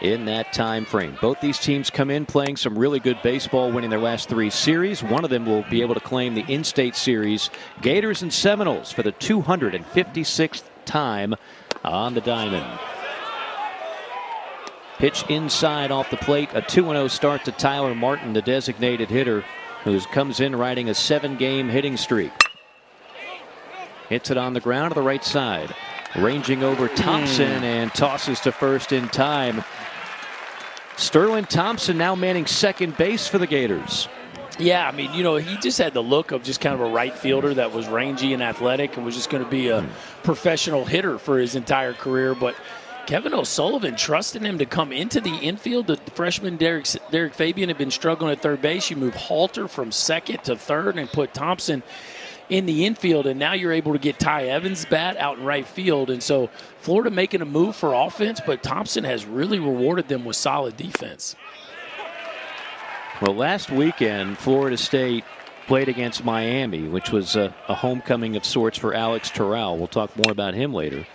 in that time frame. Both these teams come in playing some really good baseball, winning their last 3 series. One of them will be able to claim the in-state series. Gators and Seminoles for the 256th time on the diamond. Pitch inside off the plate. A 2-0 start to Tyler Martin, the designated hitter, who comes in riding a 7-game hitting streak. Hits it on the ground to the right side. Ranging over Thompson and tosses to first in time. Sterling Thompson now manning second base for the Gators. Yeah, I mean, he just had the look of just kind of a right fielder that was rangy and athletic and was just going to be a professional hitter for his entire career. But Kevin O'Sullivan trusted him to come into the infield. The freshman Derek Fabian had been struggling at third base. You move Halter from second to third and put Thompson in the infield, and now you're able to get Ty Evans' bat out in right field. And so Florida making a move for offense, but Thompson has really rewarded them with solid defense. Well, last weekend, Florida State played against Miami, which was a homecoming of sorts for Alex Terrell. We'll talk more about him later.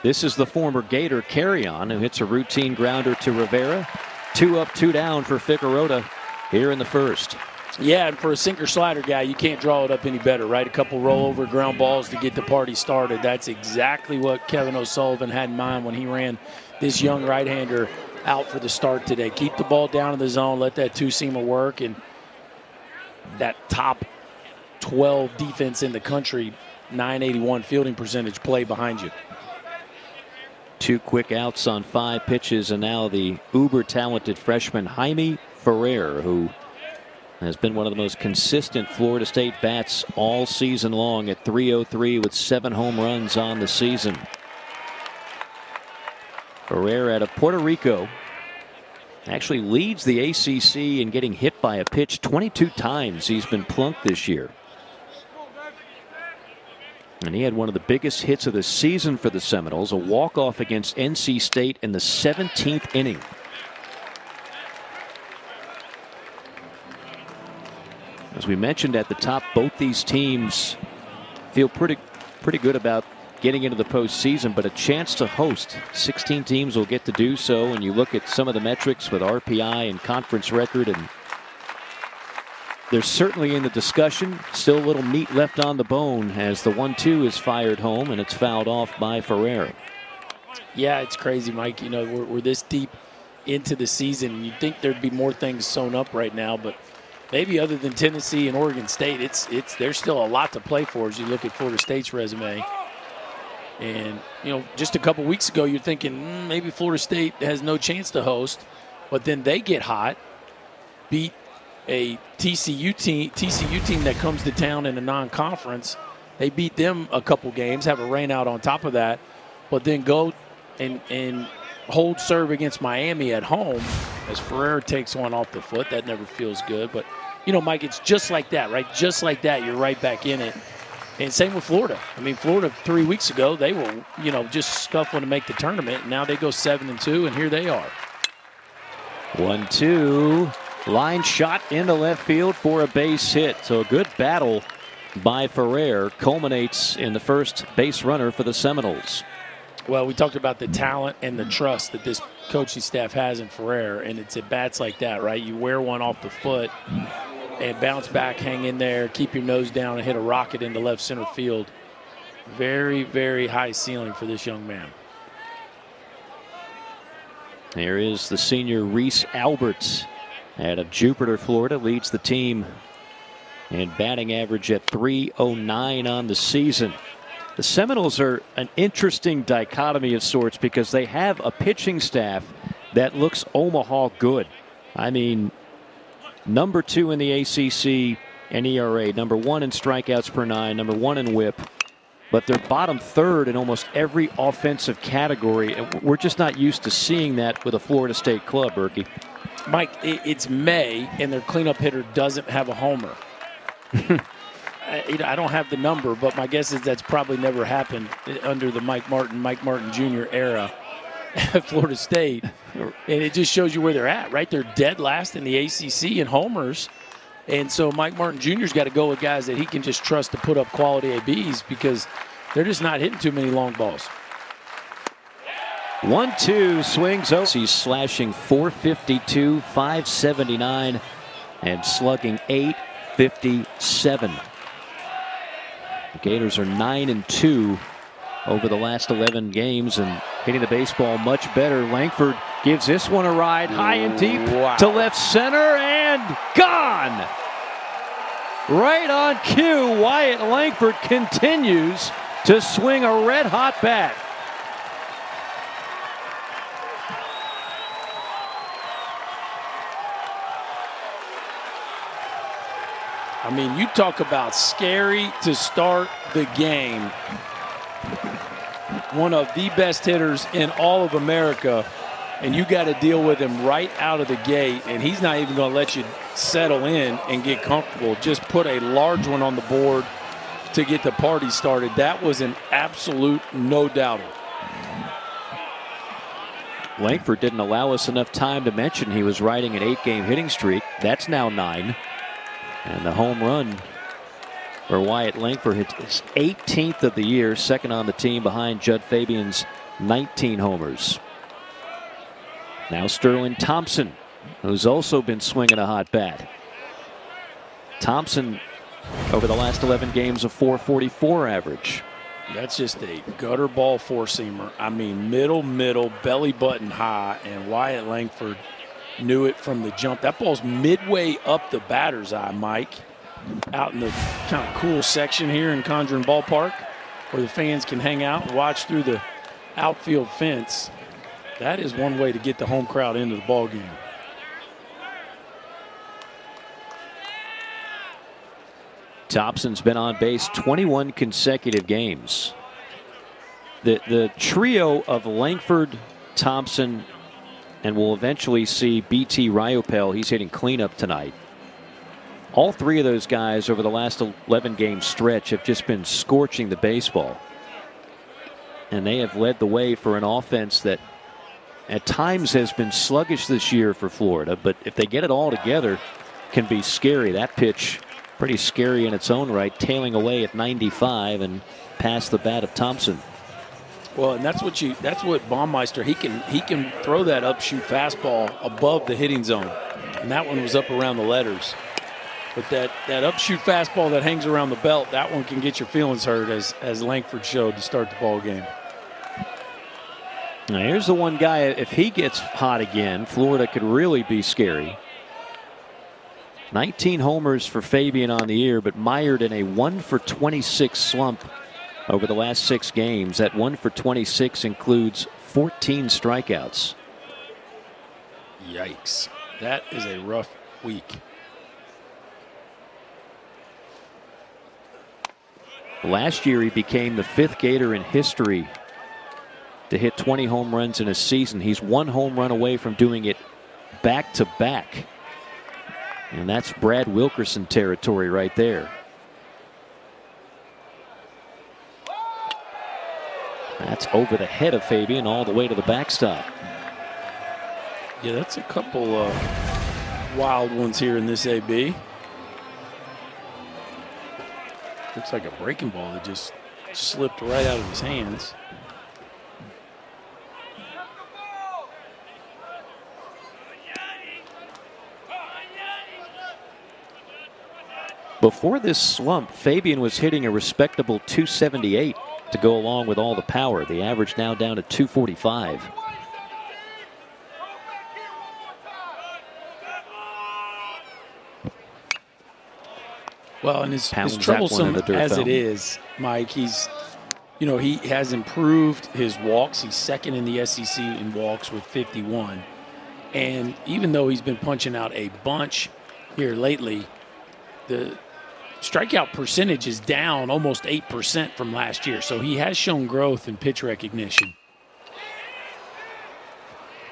This is the former Gator Carry-On, who hits a routine grounder to Rivera. 2 up, 2 down for Figueroa here in the first. Yeah, and for a sinker slider guy, you can't draw it up any better, right? A couple rollover ground balls to get the party started. That's exactly what Kevin O'Sullivan had in mind when he ran this young right-hander out for the start today. Keep the ball down in the zone, let that two-seamer work, and that top 12 defense in the country, 981 fielding percentage, play behind you. 2 quick outs on 5 pitches, and now the uber-talented freshman Jaime Ferrer, who has been one of the most consistent Florida State bats all season long at .303 with 7 home runs on the season. Ferrer out of Puerto Rico actually leads the ACC in getting hit by a pitch. 22 times he's been plunked this year. And he had one of the biggest hits of the season for the Seminoles, a walk-off against NC State in the 17th inning. As we mentioned at the top, both these teams feel pretty good about getting into the postseason, but a chance to host. 16 teams will get to do so, and you look at some of the metrics with RPI and conference record, and they're certainly in the discussion. Still a little meat left on the bone as the 1-2 is fired home, and it's fouled off by Ferrer. Yeah, it's crazy, Mike. We're this deep into the season. You'd think there'd be more things sewn up right now, but maybe other than Tennessee and Oregon State, there's still a lot to play for as you look at Florida State's resume. And, just a couple weeks ago, you're thinking maybe Florida State has no chance to host, but then they get hot, beat a TCU team that comes to town in a non-conference. They beat them a couple games, have a rain out on top of that, but then go and hold serve against Miami at home as Ferrer takes one off the foot. That never feels good. But, Mike, it's just like that, right? Just like that, you're right back in it. And same with Florida. I mean, Florida 3 weeks ago, they were, just scuffling to make the tournament. And now they go 7-2, and here they are. 1-2. Line shot into left field for a base hit. So a good battle by Ferrer culminates in the first base runner for the Seminoles. Well, we talked about the talent and the trust that this coaching staff has in Ferrer, and it's at bats like that, right? You wear one off the foot and bounce back, hang in there, keep your nose down, and hit a rocket into left center field. Very, very high ceiling for this young man. There is the senior Reese Alberts out of Jupiter, Florida, leads the team in batting average at .309 on the season. The Seminoles are an interesting dichotomy of sorts because they have a pitching staff that looks Omaha good. I mean, number 2 in the ACC and ERA, number 1 in strikeouts per 9, number 1 in WHIP, but they're bottom 3rd in almost every offensive category. And we're just not used to seeing that with a Florida State club, Berkey. Mike, it's May, and their cleanup hitter doesn't have a homer. I don't have the number, but my guess is that's probably never happened under the Mike Martin Jr. era at Florida State. And it just shows you where they're at, right? They're dead last in the ACC in homers. And so Mike Martin Jr.'s got to go with guys that he can just trust to put up quality ABs because they're just not hitting too many long balls. 1-2 swings over. He's slashing 452, 579, and slugging 857. The Gators are 9-2 over the last 11 games and hitting the baseball much better. Langford gives this one a ride high and deep to left center and gone. Right on cue, Wyatt Langford continues to swing a red-hot bat. I mean, you talk about scary to start the game. One of the best hitters in all of America, and you got to deal with him right out of the gate, and he's not even going to let you settle in and get comfortable. Just put a large one on the board to get the party started. That was an absolute no-doubter. Langford didn't allow us enough time to mention he was riding an 8-game hitting streak. That's now 9. And the home run for Wyatt Langford hit his 18th of the year, second on the team behind Judd Fabian's 19 homers. Now Sterling Thompson, who's also been swinging a hot bat. Thompson over the last 11 games, a 444 average. That's just a gutter ball four-seamer. I mean, middle, belly button high, and Wyatt Langford knew it from the jump. That ball's midway up the batter's eye, Mike, out in the kind of cool section here in Conjuring Ballpark where the fans can hang out and watch through the outfield fence. That is one way to get the home crowd into the ball game. Thompson's been on base 21 consecutive games. The trio of Langford, Thompson, and we'll eventually see BT Ryopel. He's hitting cleanup tonight. All three of those guys over the last 11-game stretch have just been scorching the baseball. And they have led the way for an offense that at times has been sluggish this year for Florida. But if they get it all together, can be scary. That pitch, pretty scary in its own right, tailing away at 95 and past the bat of Thompson. Well, and that's what Baumeister, he can throw that upshoot fastball above the hitting zone. And that one was up around the letters. But that upshoot fastball that hangs around the belt, that one can get your feelings hurt, as Langford showed to start the ball game. Now here's the one guy, if he gets hot again, Florida could really be scary. 19 homers for Fabian on the year, but mired in a 1-for-26 slump over the last 6 games. That 1-for-26 includes 14 strikeouts. Yikes. That is a rough week. Last year he became the 5th Gator in history to hit 20 home runs in a season. He's 1 home run away from doing it back-to-back. And that's Brad Wilkerson territory right there. That's over the head of Fabian all the way to the backstop. Yeah, that's a couple wild ones here in this AB. Looks like a breaking ball that just slipped right out of his hands. Before this slump, Fabian was hitting a respectable 278 to go along with all the power. The average now down to 245. Well, and as troublesome as it is, Mike, he has improved his walks. He's second in the SEC in walks with 51. And even though he's been punching out a bunch here lately, the strikeout percentage is down almost 8% from last year. So he has shown growth in pitch recognition.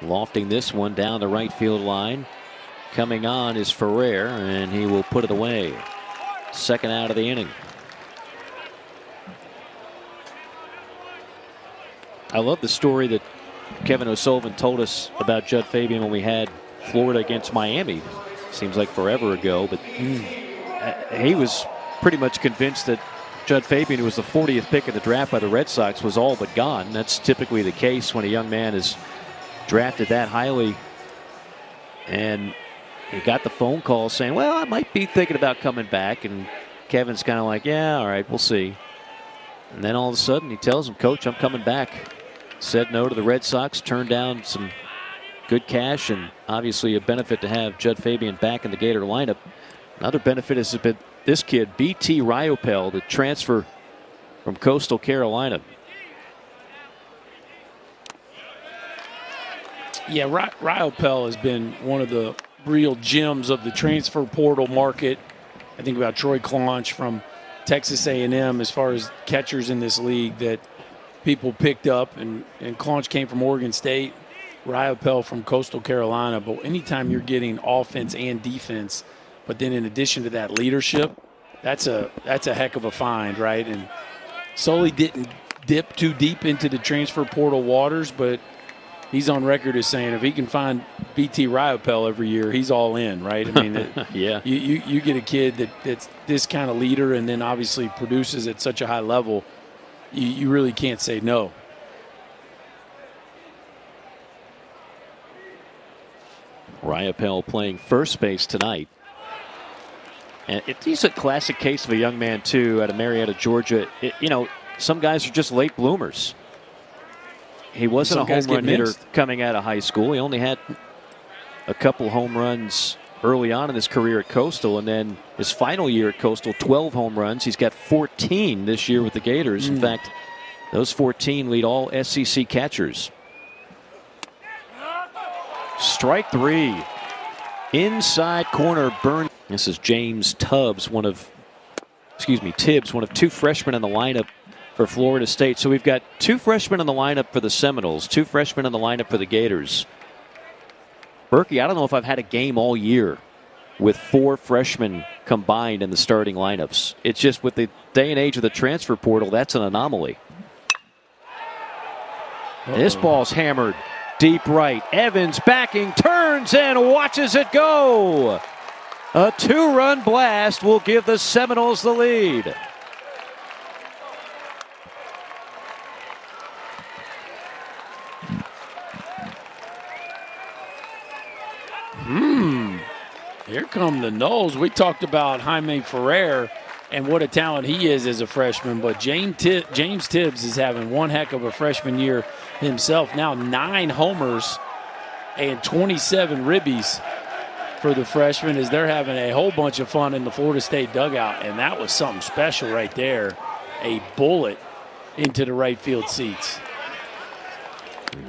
Lofting this one down the right field line. Coming on is Ferrer, and he will put it away. Second out of the inning. I love the story that Kevin O'Sullivan told us about Judd Fabian when we had Florida against Miami. Seems like forever ago, but he was pretty much convinced that Judd Fabian, who was the 40th pick of the draft by the Red Sox, was all but gone. That's typically the case when a young man is drafted that highly. And he got the phone call saying, well, I might be thinking about coming back. And Kevin's kind of like, yeah, all right, we'll see. And then all of a sudden he tells him, Coach, I'm coming back. Said no to the Red Sox, turned down some good cash, and obviously a benefit to have Judd Fabian back in the Gator lineup. Another benefit has been this kid, B.T. Ryopel, the transfer from Coastal Carolina. Yeah, Ryopel has been one of the real gems of the transfer portal market. I think about Troy Claunch from Texas A&M as far as catchers in this league that people picked up, and Claunch came from Oregon State, Ryopel from Coastal Carolina. But anytime you're getting offense and defense, but then in addition to that leadership, that's a heck of a find, right? And Sully didn't dip too deep into the transfer portal waters, but he's on record as saying if he can find B.T. Ryopel every year, he's all in, right? I mean, yeah. You get a kid that's this kind of leader and then obviously produces at such a high level, you really can't say no. Ryopel playing first base tonight. And he's a classic case of a young man, too, out of Marietta, Georgia. Some guys are just late bloomers. He wasn't a home run hitter coming out of high school. He only had a couple home runs early on in his career at Coastal, and then his final year at Coastal, 12 home runs. He's got 14 this year with the Gators. In fact, those 14 lead all SEC catchers. Strike three. Inside corner, burn. This is James Tibbs, one of two freshmen in the lineup for Florida State. So we've got two freshmen in the lineup for the Seminoles, two freshmen in the lineup for the Gators. Berkey, I don't know if I've had a game all year with four freshmen combined in the starting lineups. It's just with the day and age of the transfer portal, that's an anomaly. This ball's hammered deep right. Evans backing, turns and watches it go. A two-run blast will give the Seminoles the lead. Here come the Noles. We talked about Jaime Ferrer and what a talent he is as a freshman, but James Tibbs is having one heck of a freshman year himself. Now 9 homers and 27 ribbies for the freshman as they're having a whole bunch of fun in the Florida State dugout, and that was something special right there. A bullet into the right field seats.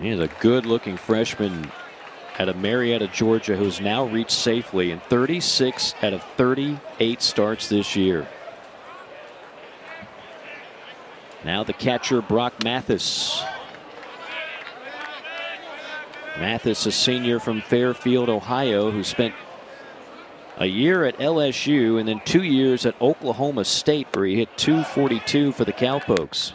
He's a good-looking freshman out of Marietta, Georgia, who's now reached safely in 36 out of 38 starts this year. Now the catcher, Brock Mathis. Mathis, a senior from Fairfield, Ohio, who spent a year at LSU and then 2 years at Oklahoma State, where he hit .242 for the Cowpokes.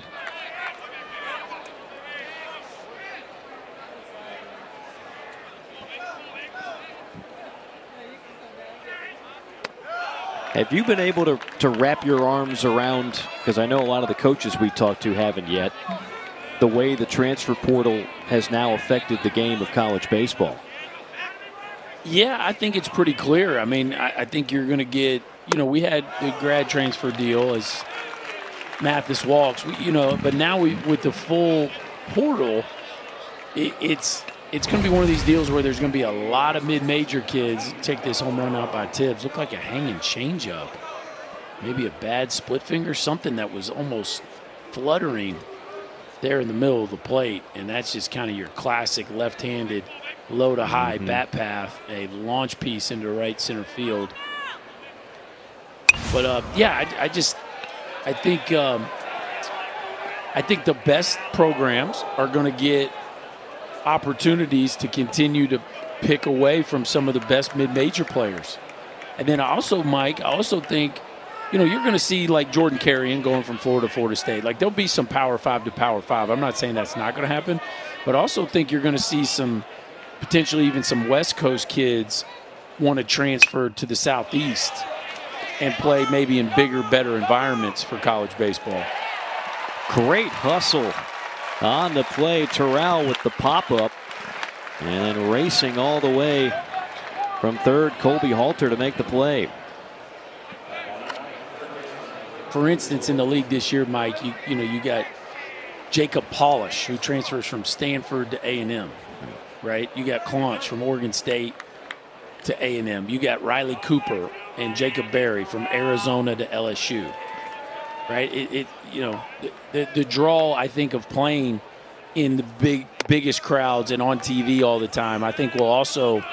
Have you been able to wrap your arms around, because I know a lot of the coaches we talked to haven't yet, the way the transfer portal has now affected the game of college baseball? Yeah, I think it's pretty clear. I mean, I think you're going to get, we had the grad transfer deal as Mathis walks, but now with the full portal, it's going to be one of these deals where there's going to be a lot of mid-major kids. Take this home run out by Tibbs. Looked like a hanging changeup. Maybe a bad split finger, something that was almost fluttering there in the middle of the plate. And that's just kind of your classic left-handed low to high bat path, a launch piece into right center field. But I think the best programs are going to get opportunities to continue to pick away from some of the best mid-major players. And then Mike, I also think, you're going to see like Jordan Carrion going from Florida to Florida State. Like there'll be some Power 5 to Power 5. I'm not saying that's not going to happen, but I also think you're going to see potentially even some West Coast kids want to transfer to the Southeast. and play maybe in bigger, better environments for college baseball. Great hustle on the play. Terrell with the pop-up. And then racing all the way from third, Colby Halter to make the play. For instance, in the league this year, Mike, you got Jacob Polish, who transfers from Stanford to A&M, right? You got Claunch from Oregon State to A&M. You got Riley Cooper and Jacob Berry from Arizona to LSU, right? The draw, I think, of playing in the biggest crowds and on TV all the time, I think will also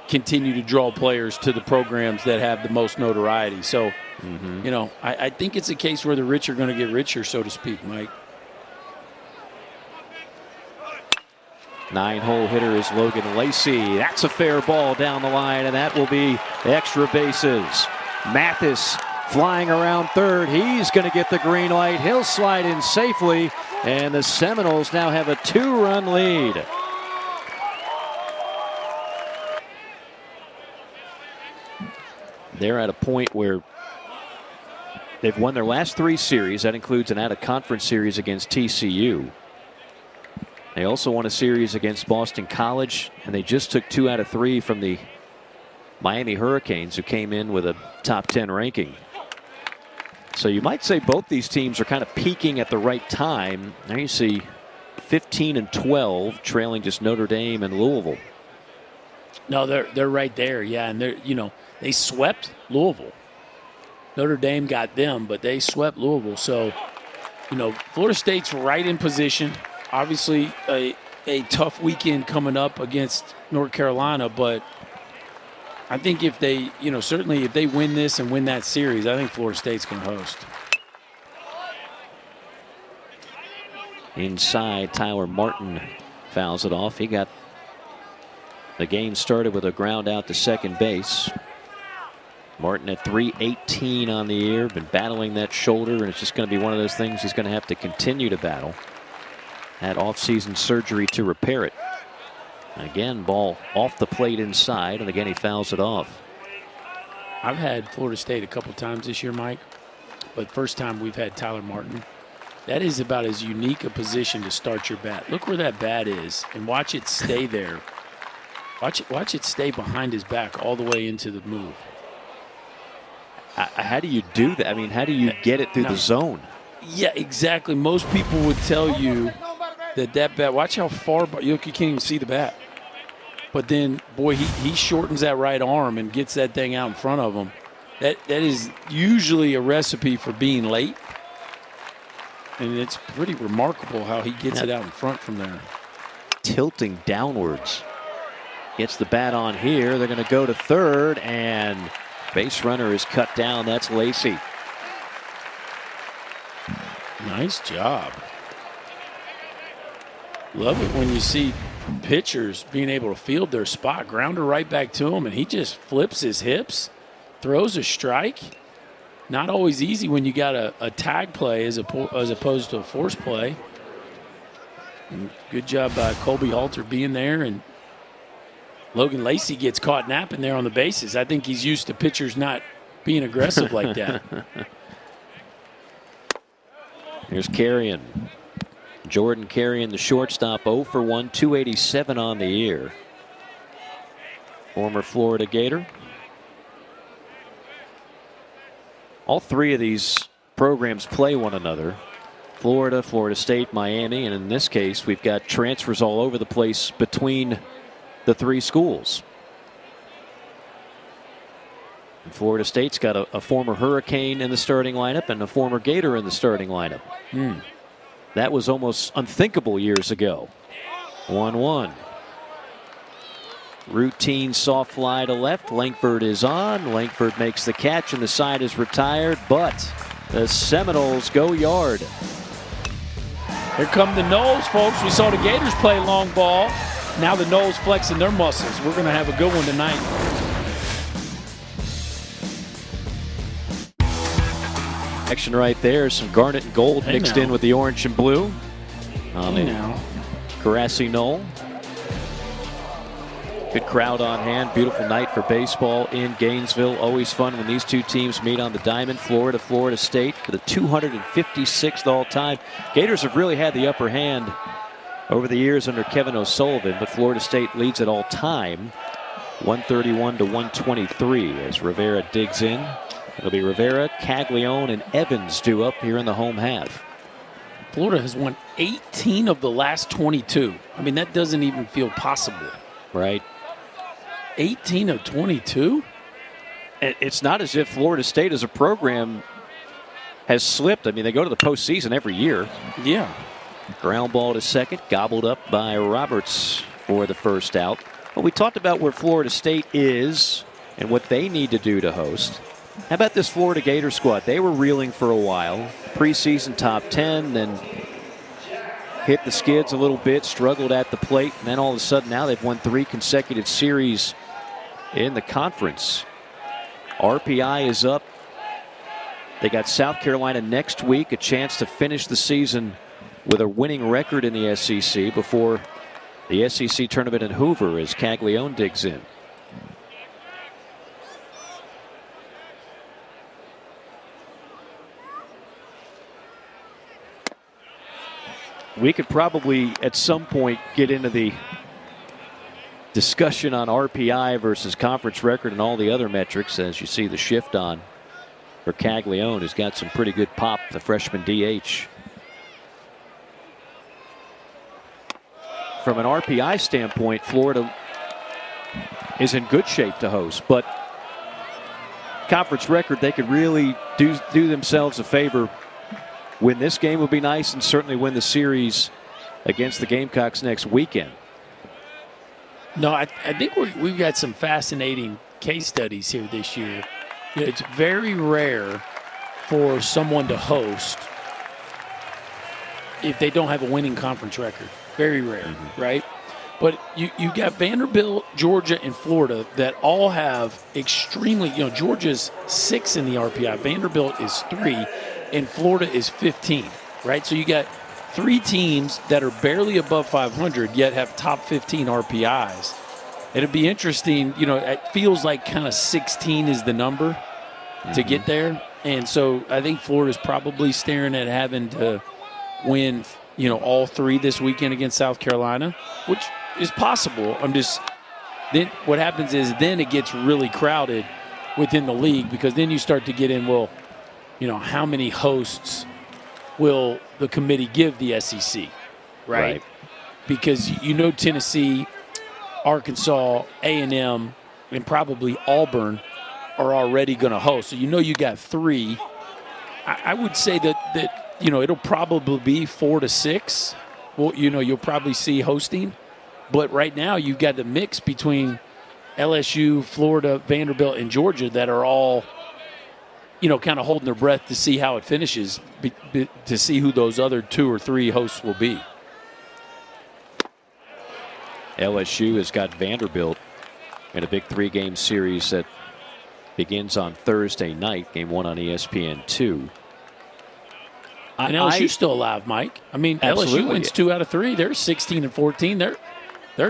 continue to draw players to the programs that have the most notoriety. So, I think it's a case where the rich are going to get richer, so to speak, Mike. 9-hole hitter is Logan Lacey. That's a fair ball down the line, and that will be extra bases. Mathis flying around third. He's going to get the green light. He'll slide in safely, and the Seminoles now have a 2-run lead. They're at a point where they've won their last 3 series. That includes an out-of-conference series against TCU. They also won a series against Boston College, and they just took 2 out of 3 from the Miami Hurricanes, who came in with a top 10 ranking. So you might say both these teams are kind of peaking at the right time. There you see 15-12, trailing just Notre Dame and Louisville. No, they're right there, yeah, and they swept Louisville. Notre Dame got them, but they swept Louisville. So, Florida State's right in position. Obviously, a tough weekend coming up against North Carolina, but I think if they, certainly if they win this and win that series, I think Florida State's going to host. Inside, Tyler Martin fouls it off. He got the game started with a ground out to second base. Martin at 318 on the year, been battling that shoulder, and it's just going to be one of those things he's going to have to continue to battle. Had off-season surgery to repair it. Again, ball off the plate inside, and again he fouls it off. I've had Florida State a couple times this year, Mike, but first time we've had Tyler Martin. That is about as unique a position to start your bat. Look where that bat is, and watch it stay there. Watch it stay behind his back all the way into the move. How do you do that? I mean, how do you get it through the zone? Yeah, exactly. Most people would tell you that bat, watch how far, you can't even see the bat. But then, boy, he shortens that right arm and gets that thing out in front of him. That is usually a recipe for being late. And it's pretty remarkable how he gets it out in front from there. Tilting downwards. Gets the bat on here. They're going to go to third, and base runner is cut down. That's Lacey. Nice job. Love it when you see pitchers being able to field their spot. Grounder right back to him, and he just flips his hips, throws a strike. Not always easy when you got a tag play as opposed to a force play. And good job by Colby Halter being there, and Logan Lacey gets caught napping there on the bases. I think he's used to pitchers not being aggressive like that. Here's Carrion. Jordan Carrion, the shortstop, 0 for 1, 287 on the year. Former Florida Gator. All 3 of these programs play one another. Florida, Florida State, Miami, and in this case, we've got transfers all over the place between the 3 schools. And Florida State's got a former Hurricane in the starting lineup and a former Gator in the starting lineup. That was almost unthinkable years ago. 1-1. Routine soft fly to left. Langford is on. Langford makes the catch, and the side is retired, but the Seminoles go yard. Here come the Noles, folks. We saw the Gators play long ball. Now the Noles flexing their muscles. We're going to have a good one tonight. Action right there. Some garnet and gold mixed in with the orange and blue. On the Carassi Knoll. Good crowd on hand. Beautiful night for baseball in Gainesville. Always fun when these two teams meet on the diamond. Florida State for the 256th all-time. Gators have really had the upper hand over the years under Kevin O'Sullivan, but Florida State leads it all time, 131 to 123 as Rivera digs in. It'll be Rivera, Caglione, and Evans due up here in the home half. Florida has won 18 of the last 22. I mean, that doesn't even feel possible. Right. 18 of 22? It's not as if Florida State as a program has slipped. I mean, they go to the postseason every year. Yeah. Ground ball to second, gobbled up by Roberts for the first out. Well, we talked about where Florida State is and what they need to do to host. How about this Florida Gator squad? They were reeling for a while. Preseason top 10, then hit the skids a little bit, struggled at the plate, and then all of a sudden now they've won 3 consecutive series in the conference. RPI is up. They got South Carolina next week, a chance to finish the season with a winning record in the SEC before the SEC tournament in Hoover as Caglione digs in. We could probably at some point get into the discussion on RPI versus conference record and all the other metrics as you see the shift on for Caglione, who's got some pretty good pop, the freshman DH. From an RPI standpoint, Florida is in good shape to host, but conference record, they could really do themselves a favor. Win this game would be nice, and certainly win the series against the Gamecocks next weekend. No, I think we've got some fascinating case studies here this year. You know, it's very rare for someone to host if they don't have a winning conference record. Very rare, right? But you got Vanderbilt, Georgia, and Florida that all have extremely, Georgia's 6 in the RPI, Vanderbilt is 3, and Florida is 15, right? So you got 3 teams that are barely above 500 yet have top 15 RPIs. It'd be interesting, it feels like kind of 16 is the number to get there. And so I think Florida's probably staring at having to win, all 3 this weekend against South Carolina, which is possible. Then what happens is then it gets really crowded within the league because then you start to get in, how many hosts will the committee give the SEC, right? Because Tennessee, Arkansas, A&M, and probably Auburn are already going to host. So you got 3. I would say that it'll probably be 4 to 6. Well, you'll probably see hosting. But right now you've got the mix between LSU, Florida, Vanderbilt, and Georgia that are all kind of holding their breath to see how it finishes, to see who those other 2 or 3 hosts will be. LSU has got Vanderbilt in a big 3-game series that begins on Thursday night. Game 1 on ESPN2. And LSU's still alive, Mike. I mean, absolutely. LSU wins 2 out of 3. They're 16 and 14. They're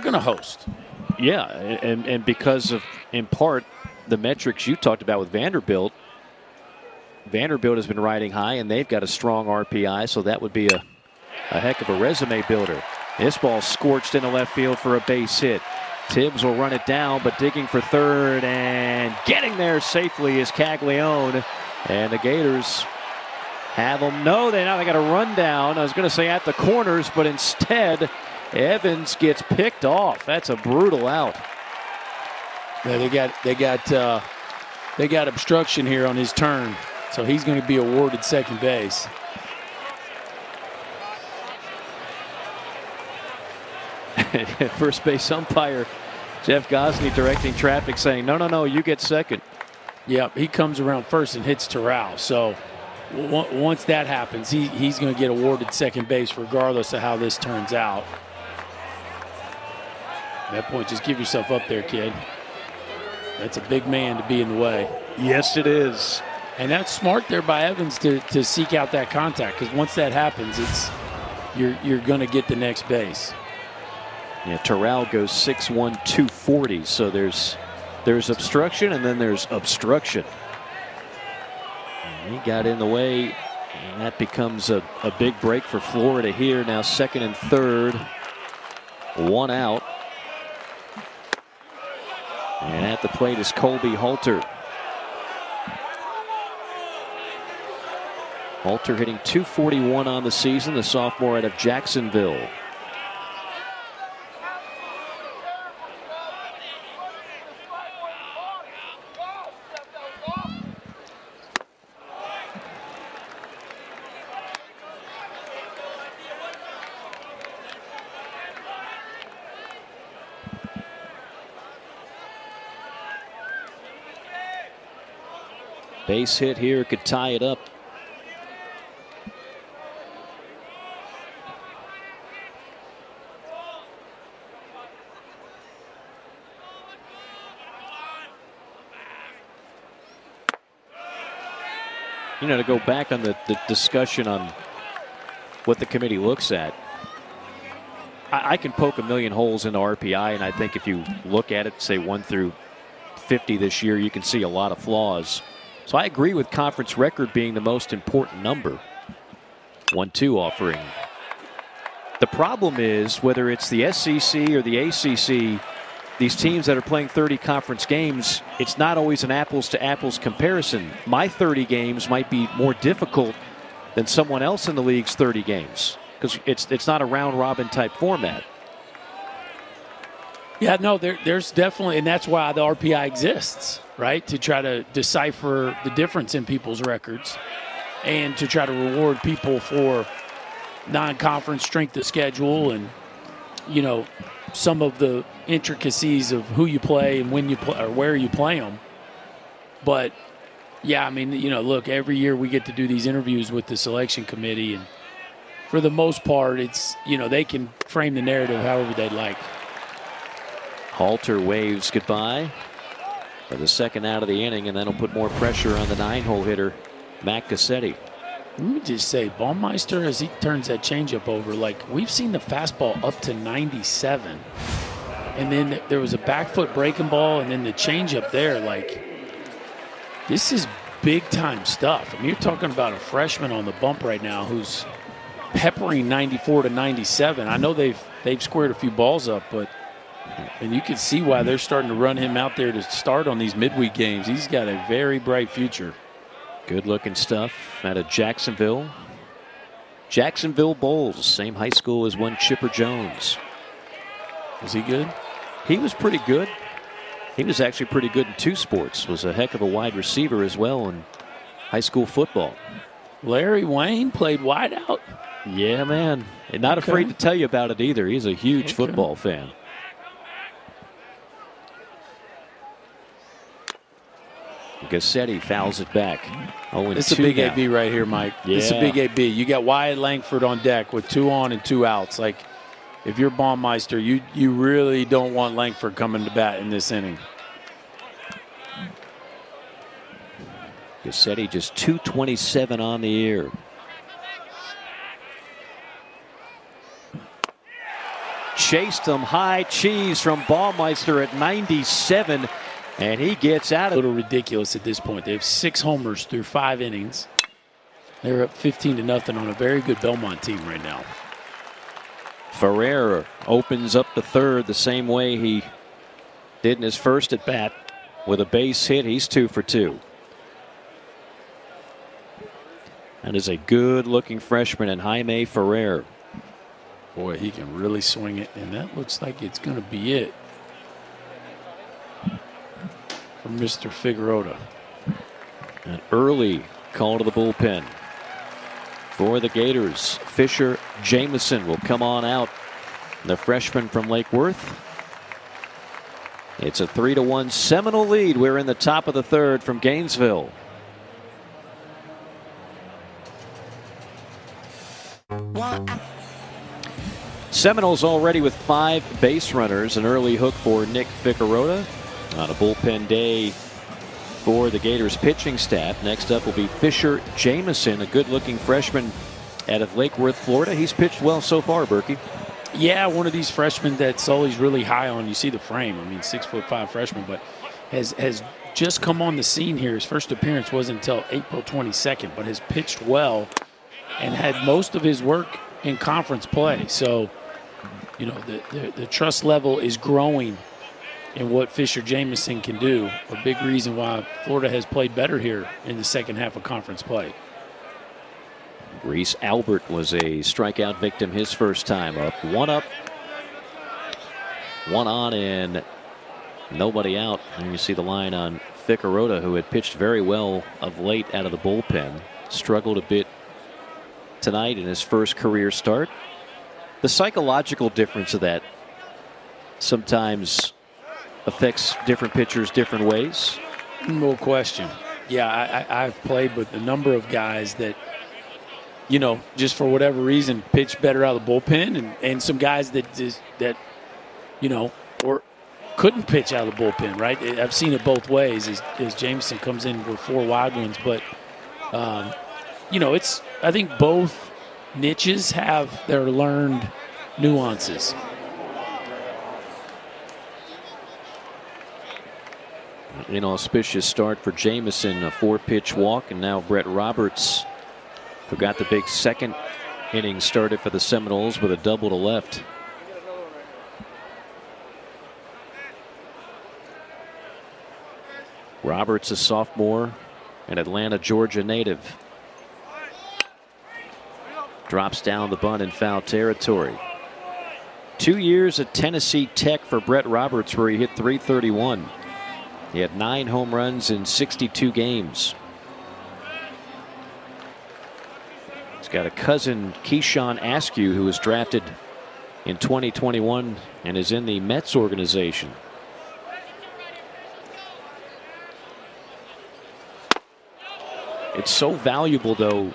going to host. Yeah, and because of, in part, the metrics you talked about with Vanderbilt has been riding high, and they've got a strong RPI, so that would be a heck of a resume builder. This ball scorched into left field for a base hit. Tibbs will run it down, but digging for third and getting there safely is Caglione. And the Gators have them. No, now they got a run down. I was going to say at the corners, but instead Evans gets picked off. That's a brutal out. Yeah, they got obstruction here on his turn, so he's going to be awarded second base. First base umpire Jeff Gosney directing traffic, saying, no, you get second. Yep, he comes around first and hits Terrell. So once that happens, he's going to get awarded second base regardless of how this turns out. At that point, just give yourself up there, kid. That's a big man to be in the way. Yes, it is. And that's smart there by Evans to seek out that contact, because once that happens, you're going to get the next base. Yeah, Terrell goes 6'1", 240. So there's obstruction and then there's obstruction. And he got in the way, and that becomes a big break for Florida here. Now 2nd and 3rd. 1 out. And at the plate is Colby Halter. Halter hitting .241 on the season, the sophomore out of Jacksonville. Base hit here could tie it up. You know, to go back on the discussion on what the committee looks at, I can poke a million holes into RPI, and I think if you look at it, say 1 through 50 this year, you can see a lot of flaws. So I agree with conference record being the most important number. 1-2 offering. The problem is whether it's the SEC or the ACC, these teams that are playing 30 conference games, it's not always an apples to apples comparison. My 30 games might be more difficult than someone else in the league's 30 games because it's not a round robin type format. Yeah, no, there's definitely, and that's why the RPI exists, right? To try to decipher the difference in people's records and to try to reward people for non-conference strength of schedule and, you know, some of the intricacies of who you play and when you play or where you play them. But, yeah, I mean, you know, look, every year we get to do these interviews with the selection committee, and for the most part, it's, you know, they can frame the narrative however they'd like. Halter waves goodbye for the 2nd out of the inning, and that'll put more pressure on the 9-hole hitter, Matt Cassetti. Let me just say, Baumeister, as he turns that changeup over, like, we've seen the fastball up to 97. And then there was a back foot breaking ball, and then the changeup there. Like, this is big-time stuff. I mean, you're talking about a freshman on the bump right now who's peppering 94 to 97. I know they've squared a few balls up, but and you can see why they're starting to run him out there to start on these midweek games. He's got a very bright future. Good looking stuff out of Jacksonville. Jacksonville Bulls, same high school as one Chipper Jones. Was he good? He was pretty good. He was actually pretty good in 2 sports. Was a heck of a wide receiver as well in high school football. Larry Wayne played wideout? Yeah, man. And not afraid to tell you about it either. He's a huge football fan. Gassetti fouls it back. It's a big AB right here, Mike. Yeah. It's a big AB. You got Wyatt Langford on deck with 2 on and 2 outs. Like, if you're Baumeister, you really don't want Langford coming to bat in this inning. Gassetti just 227 on the year. Chased him high cheese from Baumeister at 97. And he gets out of it. A little ridiculous at this point. They have 6 homers through 5 innings. They're up 15-0 on a very good Belmont team right now. Ferrer opens up the 3rd the same way he did in his first at bat with a base hit. He's 2 for 2. That is a good looking freshman in Jaime Ferrer. Boy, he can really swing it, and that looks like it's going to be it for Mr. Figueroa. An early call to the bullpen for the Gators. Fisher Jamison will come on out. The freshman from Lake Worth. It's a 3-1 Seminole lead. We're in the top of the 3rd from Gainesville. Seminoles already with 5 base runners. An early hook for Nick Figueroa on a bullpen day for the Gators pitching staff. Next up will be Fisher Jamison, a good-looking freshman out of Lake Worth, Florida. He's pitched well so far, Berkey. Yeah, one of these freshmen that Sully's really high on. You see the frame. I mean, 6'5" freshman, but has just come on the scene here. His first appearance wasn't until April 22nd, but has pitched well and had most of his work in conference play. So, you know, the trust level is growing in what Fisher Jamison can do. A big reason why Florida has played better here in the second half of conference play. Reese Albert was a strikeout victim his first time up. One on, and nobody out. And you see the line on Figueroa, who had pitched very well of late out of the bullpen. Struggled a bit tonight in his first career start. The psychological difference of that sometimes affects different pitchers different ways. No question. Yeah, I've played with a number of guys that, you know, just for whatever reason, pitch better out of the bullpen, and some guys that you know, or couldn't pitch out of the bullpen, right? I've seen it both ways as Jameson comes in with 4 wide ones, but you know, I think both niches have their learned nuances. Inauspicious start for Jameson, a 4-pitch walk, and now Brett Roberts, who got the big second inning started for the Seminoles with a double to left. Roberts, a sophomore, an Atlanta, Georgia native. Drops down the bunt in foul territory. 2 years at Tennessee Tech for Brett Roberts, where he hit .331. He had 9 home runs in 62 games. He's got a cousin, Keyshawn Askew, who was drafted in 2021 and is in the Mets organization. It's so valuable, though.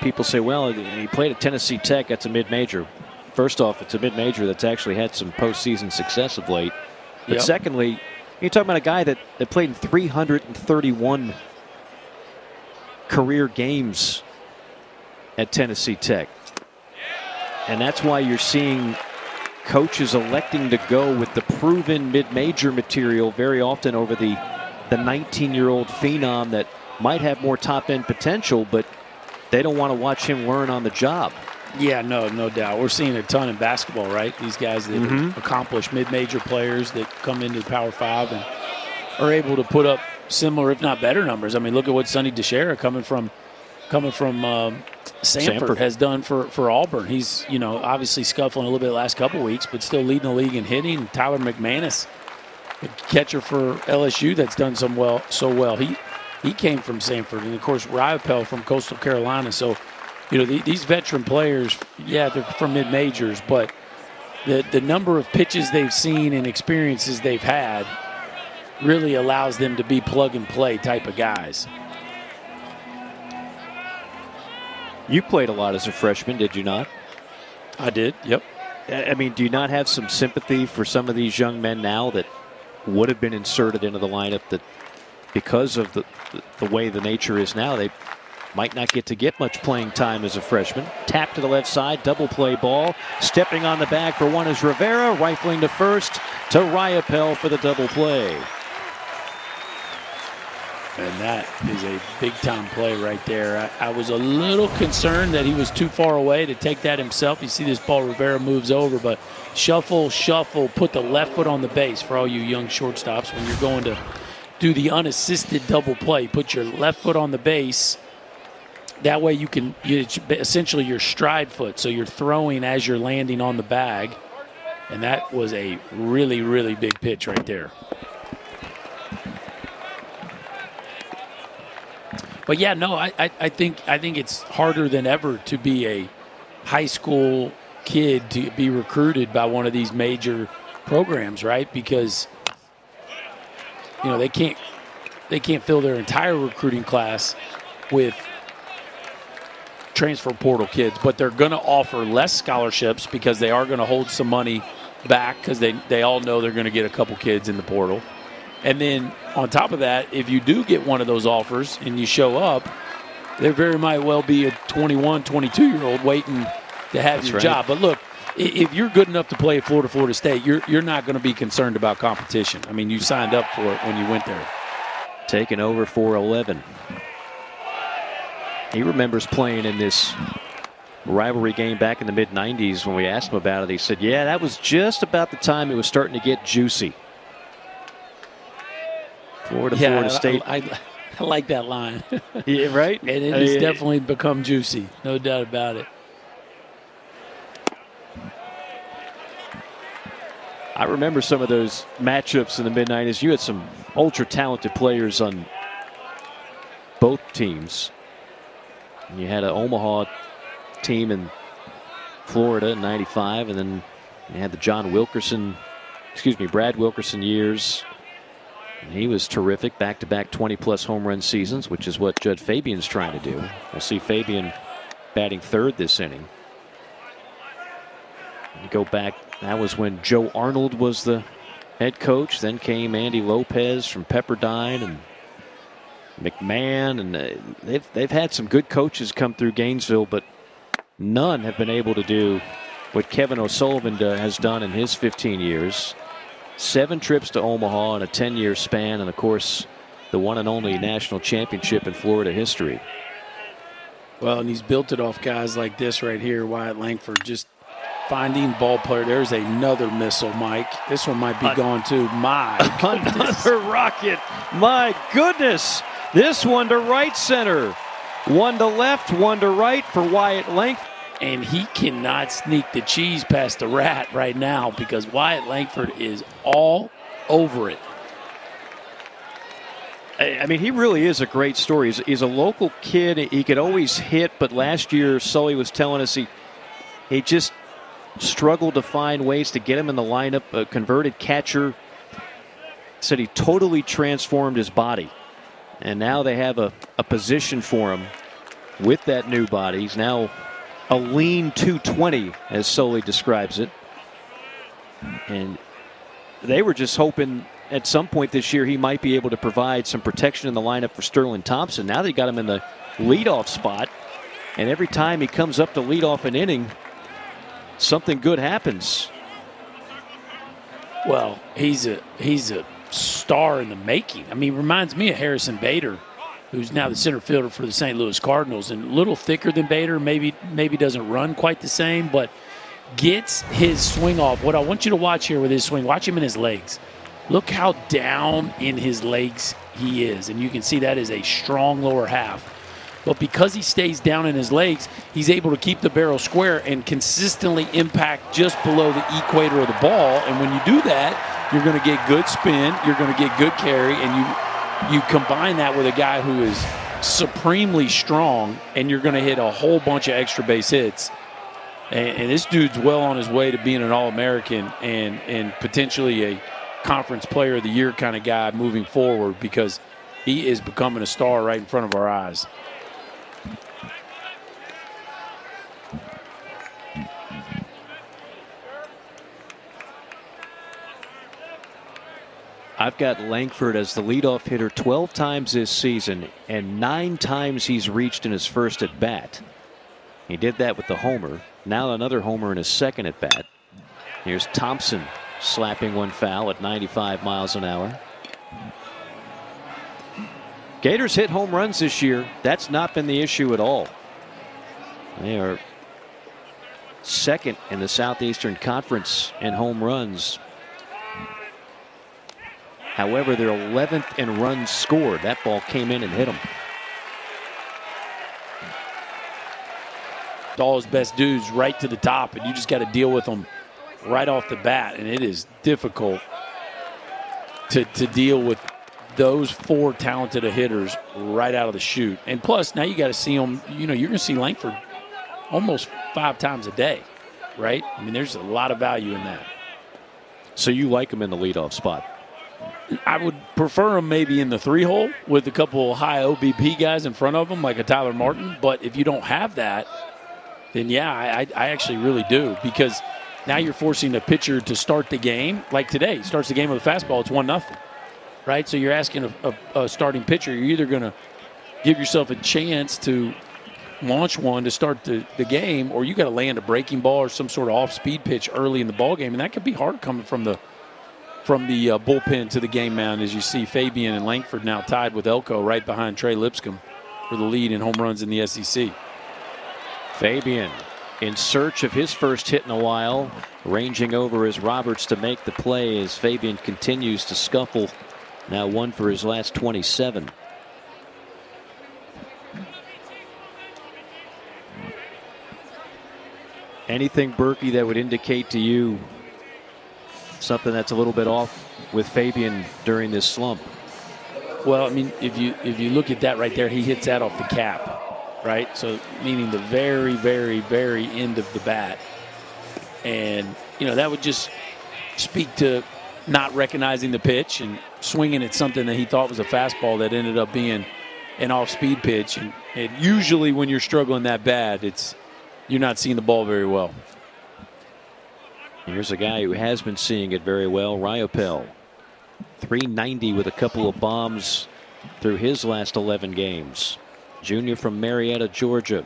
People say, well, he played at Tennessee Tech. That's a mid-major. First off, it's a mid-major that's actually had some postseason success of late. But secondly, you're talking about a guy that played in 331 career games at Tennessee Tech. And that's why you're seeing coaches electing to go with the proven mid-major material very often over the 19-year-old phenom that might have more top-end potential, but they don't want to watch him learn on the job. Yeah, no doubt. We're seeing a ton in basketball, right? These guys that accomplish mid-major players that come into the Power 5 and are able to put up similar, if not better, numbers. I mean, look at what Sonny DeShera coming from Samford has done for Auburn. He's, you know, obviously scuffling a little bit the last couple weeks, but still leading the league in hitting. Tyler McManus, the catcher for LSU, that's done so well. He came from Samford, and of course Ryapel from Coastal Carolina. So, you know, these veteran players, yeah, they're from mid-majors, but the number of pitches they've seen and experiences they've had really allows them to be plug-and-play type of guys. You played a lot as a freshman, did you not? I did, yep. I mean, do you not have some sympathy for some of these young men now that would have been inserted into the lineup that, because of the way the nature is now, they might not get much playing time as a freshman? Tap to the left side, double play ball. Stepping on the bag for one is Rivera, rifling to first to Ryapel for the double play. And that is a big-time play right there. I was a little concerned that he was too far away to take that himself. You see this ball, Rivera moves over, but shuffle, put the left foot on the base for all you young shortstops when you're going to do the unassisted double play. Put your left foot on the base. That way it's essentially your stride foot, so you're throwing as you're landing on the bag. And that was a really, really big pitch right there. But yeah, no, I think it's harder than ever to be a high school kid to be recruited by one of these major programs, right? Because, you know, they can't fill their entire recruiting class with transfer portal kids, but they're going to offer less scholarships because they are going to hold some money back because they all know they're going to get a couple kids in the portal. And then on top of that, if you do get one of those offers and you show up, there very might well be a 21, 22-year-old waiting to have your job. But look, if you're good enough to play at Florida State, you're not going to be concerned about competition. I mean, you signed up for it when you went there. Taking over for 11. He remembers playing in this rivalry game back in the mid-90s. When we asked him about it, he said, yeah, that was just about the time it was starting to get juicy. Florida State. I like that line. Yeah, right? And it has definitely become juicy, no doubt about it. I remember some of those matchups in the mid-90s. You had some ultra-talented players on both teams. You had an Omaha team in Florida in '95, and then you had the Brad Wilkerson years. And he was terrific, back-to-back 20-plus home run seasons, which is what Judd Fabian's trying to do. We'll see Fabian batting third this inning. You go back, that was when Joe Arnold was the head coach. Then came Andy Lopez from Pepperdine and McMahon, and they've had some good coaches come through Gainesville, but none have been able to do what Kevin O'Sullivan has done in his 15 years. 7 trips to Omaha in a 10-year span, and of course the one and only national championship in Florida history. Well, and he's built it off guys like this right here, Wyatt Langford, just finding ball player. There's another missile, Mike. This one might be gone too. My goodness. Another rocket. My goodness. This one to right center. One to left, one to right for Wyatt Langford. And he cannot sneak the cheese past the rat right now because Wyatt Langford is all over it. I mean, he really is a great story. He's a local kid. He could always hit, but last year Sully was telling us he just struggled to find ways to get him in the lineup. A converted catcher. Said he totally transformed his body. And now they have a position for him with that new body. He's now a lean 220, as Sully describes it. And they were just hoping at some point this year he might be able to provide some protection in the lineup for Sterling Thompson. Now they got him in the leadoff spot. And every time he comes up to lead off an inning, something good happens. Well, he's a star in the making. I mean, reminds me of Harrison Bader, who's now the center fielder for the St. Louis Cardinals, and a little thicker than Bader, maybe doesn't run quite the same, but gets his swing off. What I want you to watch here with his swing, watch him in his legs. Look how down in his legs he is, and you can see that is a strong lower half. But because he stays down in his legs, he's able to keep the barrel square and consistently impact just below the equator of the ball. And when you do that, you're going to get good spin, you're going to get good carry, and you combine that with a guy who is supremely strong, and you're going to hit a whole bunch of extra base hits. And this dude's well on his way to being an All-American and potentially a Conference Player of the Year kind of guy moving forward because he is becoming a star right in front of our eyes. I've got Langford as the leadoff hitter 12 times this season, and 9 times he's reached in his first at bat. He did that with the homer. Now another homer in his second at bat. Here's Thompson slapping one foul at 95 miles an hour. Gators hit home runs this year. That's not been the issue at all. They are second in the Southeastern Conference in home runs. However, they're 11th in runs scored. That ball came in and hit them. All his best dudes right to the top, and you just got to deal with them right off the bat, and it is difficult to deal with those 4 talented hitters right out of the chute. And plus, now you got to see them. You know, you're going to see Langford almost 5 times a day, right? I mean, there's a lot of value in that. So you like him in the leadoff spot? I would prefer him maybe in the 3-hole with a couple high OBP guys in front of him, like a Tyler Martin. But if you don't have that, then yeah, I actually really do, because now you're forcing a pitcher to start the game. Like today, he starts the game with a fastball, it's 1-0, right? So you're asking a starting pitcher, you're either going to give yourself a chance to launch one to start the game, or you got to land a breaking ball or some sort of off-speed pitch early in the ball game, and that could be hard coming from the bullpen to the game mound. As you see, Fabian and Langford now tied with Elko right behind Trey Lipscomb for the lead in home runs in the SEC. Fabian in search of his first hit in a while, ranging over as Roberts to make the play as Fabian continues to scuffle. Now 1 for his last 27. Anything, Berkey, that would indicate to you something that's a little bit off with Fabian during this slump? Well, I mean, if you look at that right there, he hits that off the cap, right? So meaning the very, very, very end of the bat. And, that would just speak to not recognizing the pitch and swinging at something that he thought was a fastball that ended up being an off-speed pitch. And usually when you're struggling that bad, you're not seeing the ball very well. Here's a guy who has been seeing it very well, Ryopel. 390 with a couple of bombs through his last 11 games. Junior from Marietta, Georgia.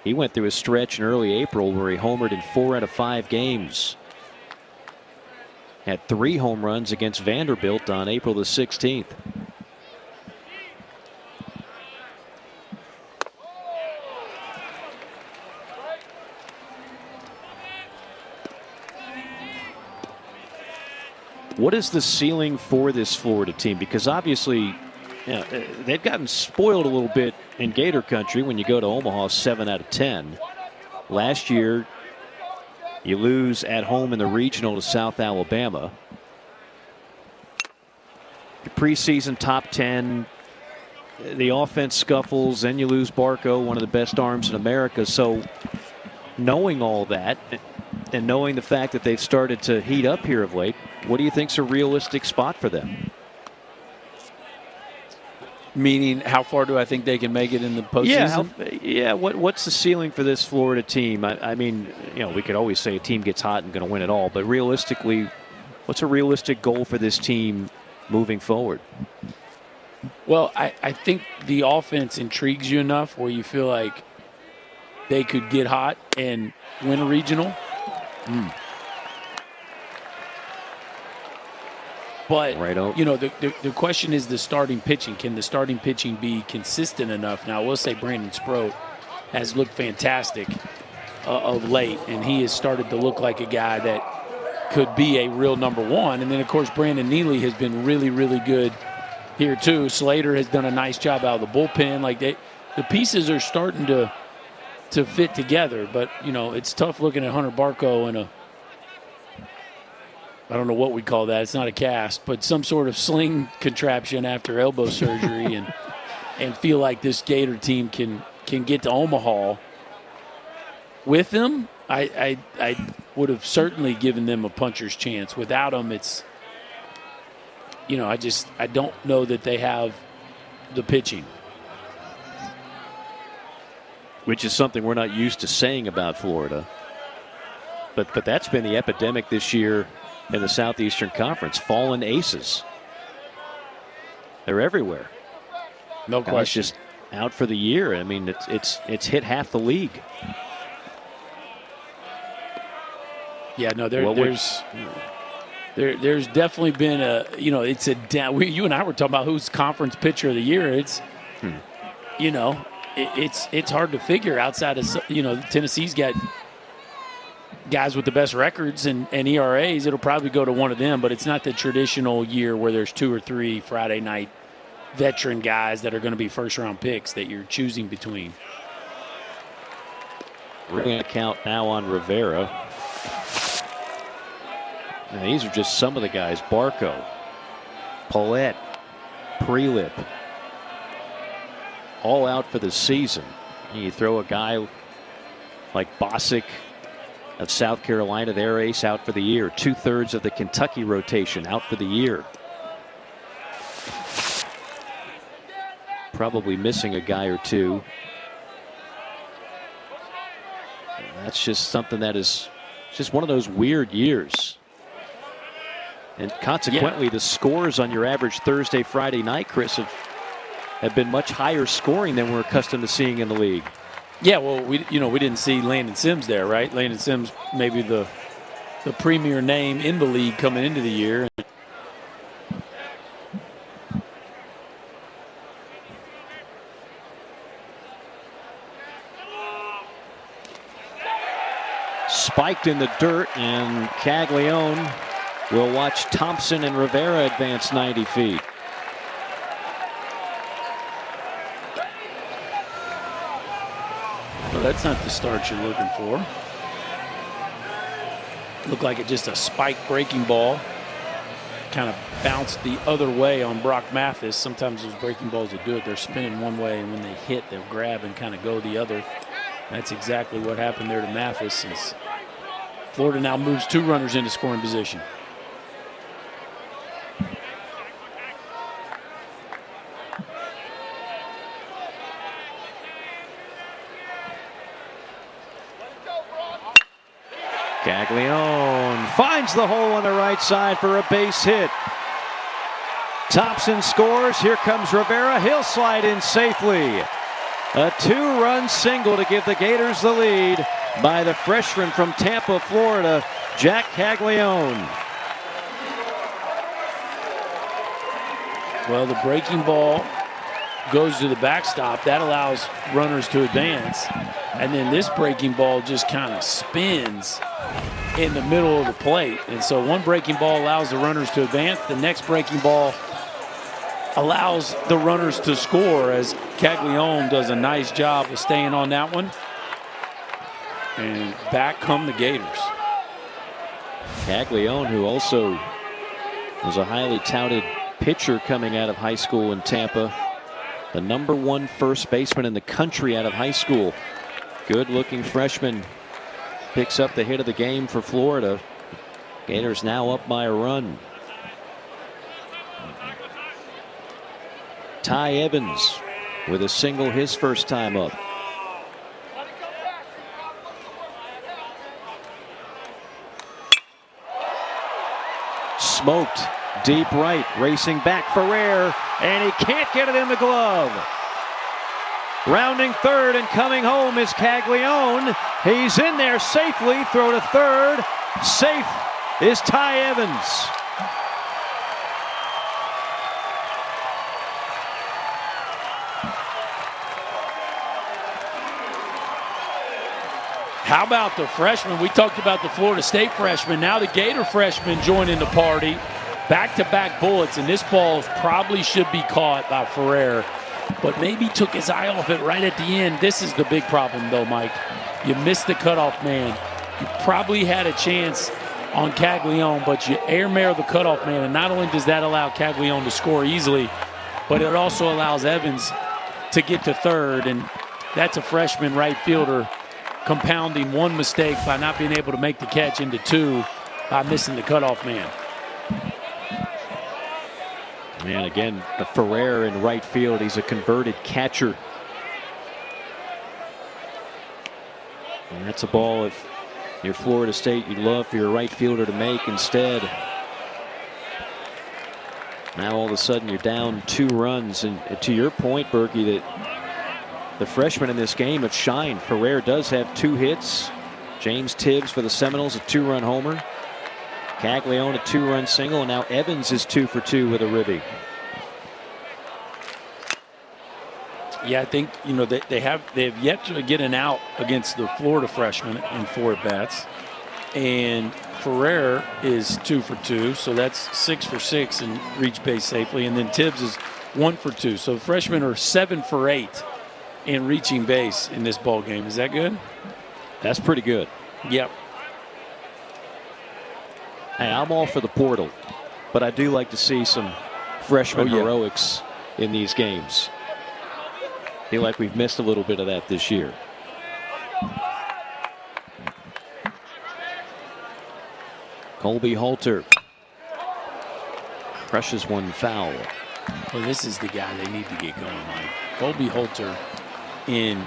He went through a stretch in early April where he homered in 4 out of 5 games. Had 3 home runs against Vanderbilt on April the 16th. What is the ceiling for this Florida team? Because obviously, they've gotten spoiled a little bit in Gator country when you go to Omaha 7 out of 10. Last year, you lose at home in the regional to South Alabama. Your preseason top 10, the offense scuffles, then you lose Barco, one of the best arms in America. So knowing all that and knowing the fact that they've started to heat up here of late, what do you think's a realistic spot for them? Meaning, how far do I think they can make it in the postseason? What's the ceiling for this Florida team? I mean, we could always say a team gets hot and going to win it all, but realistically, what's a realistic goal for this team moving forward? Well, I think the offense intrigues you enough where you feel like they could get hot and win a regional. But, the question is the starting pitching. Can the starting pitching be consistent enough? Now, I will say Brandon Sproat has looked fantastic of late, and he has started to look like a guy that could be a real number one. And then, of course, Brandon Neely has been really, really good here, too. Slater has done a nice job out of the bullpen. Like, the pieces are starting to fit together. But, it's tough looking at Hunter Barco in I don't know what we call that. It's not a cast, but some sort of sling contraption after elbow surgery and feel like this Gator team can get to Omaha with them. I would have certainly given them a puncher's chance. Without them, it's, I don't know that they have the pitching. Which is something we're not used to saying about Florida. But that's been the epidemic this year in the Southeastern Conference. Fallen aces. They're everywhere. No question. Just out for the year. I mean, it's hit half the league. Yeah, no, there's definitely been it's a down. You and I were talking about who's conference pitcher of the year. It's it's hard to figure outside of Tennessee's got guys with the best records and ERAs. It'll probably go to one of them, but it's not the traditional year where there's 2 or 3 Friday night veteran guys that are going to be first-round picks that you're choosing between. We're going to count now on Rivera. And these are just some of the guys. Barco, Paulette, Prelip, all out for the season. And you throw a guy like Bosick of South Carolina, their ace, out for the year. 2/3 of the Kentucky rotation out for the year. Probably missing a guy or two. And that's just something that is just one of those weird years. And consequently, the scores on your average Thursday, Friday night, Chris, have have been much higher scoring than we're accustomed to seeing in the league. Yeah, well, we didn't see Landon Sims there, right? Landon Sims, maybe the premier name in the league coming into the year. Spiked in the dirt, and Caglione will watch Thompson and Rivera advance 90 feet. Well, that's not the start you're looking for. Looked like it just a spike breaking ball. Kind of bounced the other way on Brock Mathis. Sometimes those breaking balls will do it. They're spinning one way, and when they hit, they'll grab and kind of go the other. That's exactly what happened there to Mathis. As Florida now moves 2 runners into scoring position. Caglione finds the hole on the right side for a base hit. Thompson scores. Here comes Rivera. He'll slide in safely. A 2-run single to give the Gators the lead by the freshman from Tampa, Florida, Jack Caglione. Well, the breaking ball goes to the backstop. That allows runners to advance. And then this breaking ball just kind of spins in the middle of the plate. And so one breaking ball allows the runners to advance. The next breaking ball allows the runners to score, as Caglione does a nice job of staying on that one. And back come the Gators. Caglione, who also was a highly touted pitcher coming out of high school in Tampa. The #1 first baseman in the country out of high school. Good-looking freshman picks up the hit of the game for Florida. Gators now up by a run. Ty Evans with a single his first time up. Smoked deep right, racing back Ferrer, and he can't get it in the glove. Rounding third and coming home is Caglione. He's in there safely. Throw to third. Safe is Ty Evans. How about the freshman? We talked about the Florida State freshman. Now the Gator freshman joining the party. Back-to-back bullets, and this ball probably should be caught by Ferrer, but maybe took his eye off it right at the end. This is the big problem, though, Mike. You missed the cutoff man. You probably had a chance on Caglione, but you air-mail the cutoff man, and not only does that allow Caglione to score easily, but it also allows Evans to get to third, and that's a freshman right fielder compounding one mistake by not being able to make the catch into 2 by missing the cutoff man. And again, the Ferrer in right field. He's a converted catcher. And that's a ball, if you're Florida State, you'd love for your right fielder to make. Instead, now all of a sudden you're down 2 runs. And to your point, Berkey, that the freshmen in this game have shined. Ferrer does have 2 hits. James Tibbs for the Seminoles, a 2-run homer. Caglione, a 2-run single, and now Evans is 2 for 2 with a ribby. Yeah, I think they have yet to get an out against the Florida freshman in 4 at-bats, and Ferrer is 2 for 2, so that's 6 for 6 and reach base safely, and then Tibbs is 1 for 2. So the freshmen are 7 for 8 in reaching base in this ball game. Is that good? That's pretty good. Yep. Hey, I'm all for the portal, but I do like to see some freshman heroics in these games. I feel like we've missed a little bit of that this year. Colby Halter crushes one foul. Well, this is the guy they need to get going, Mike. Colby Halter in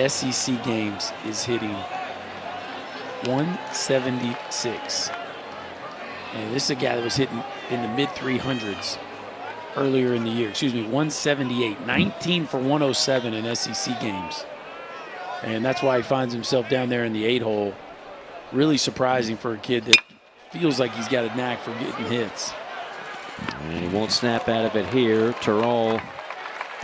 SEC games is hitting 176. And this is a guy that was hitting in the mid-300s earlier in the year. 178. 19 for 107 in SEC games. And that's why he finds himself down there in the 8-hole. Really surprising for a kid that feels like he's got a knack for getting hits. And he won't snap out of it here. Terrell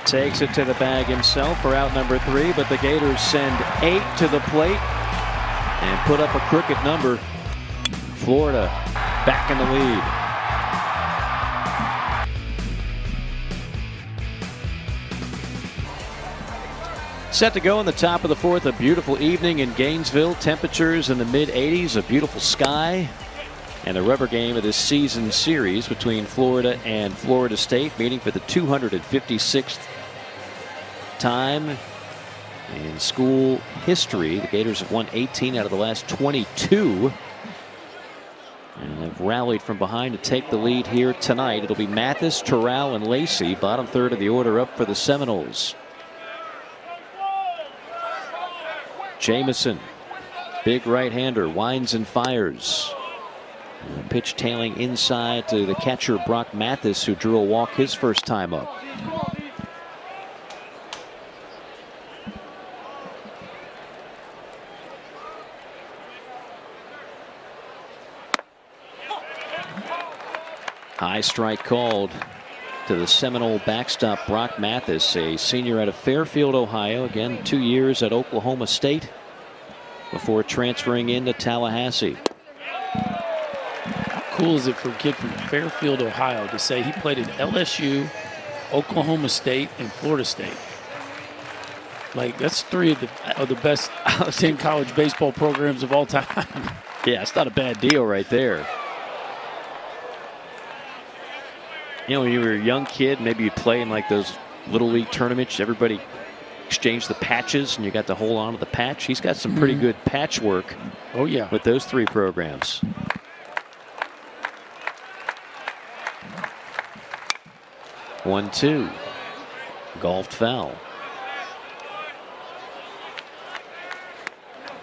takes it to the bag himself for out number 3, but the Gators send 8 to the plate and put up a crooked number. Florida back in the lead. Set to go in the top of the 4th. A beautiful evening in Gainesville. Temperatures in the mid-80s. A beautiful sky. And the rubber game of this season series between Florida and Florida State, meeting for the 256th time in school history. The Gators have won 18 out of the last 22 and have rallied from behind to take the lead here tonight. It'll be Mathis, Terrell, and Lacey, bottom third of the order, up for the Seminoles. Jamison, big right-hander, winds and fires. And a pitch tailing inside to the catcher Brock Mathis, who drew a walk his first time up. High strike called to the Seminole backstop Brock Mathis, a senior out of Fairfield, Ohio. Again, 2 years at Oklahoma State before transferring into Tallahassee. How cool is it for a kid from Fairfield, Ohio to say he played at LSU, Oklahoma State, and Florida State? Like, that's 3 of the best 10 college baseball programs of all time. Yeah, it's not a bad deal right there. You know, when you were a young kid, maybe you'd play in like those little league tournaments. Everybody exchanged the patches and you got to hold on to the patch. He's got some pretty good patchwork. Oh, yeah. With those 3 programs. One, 2. Golfed foul.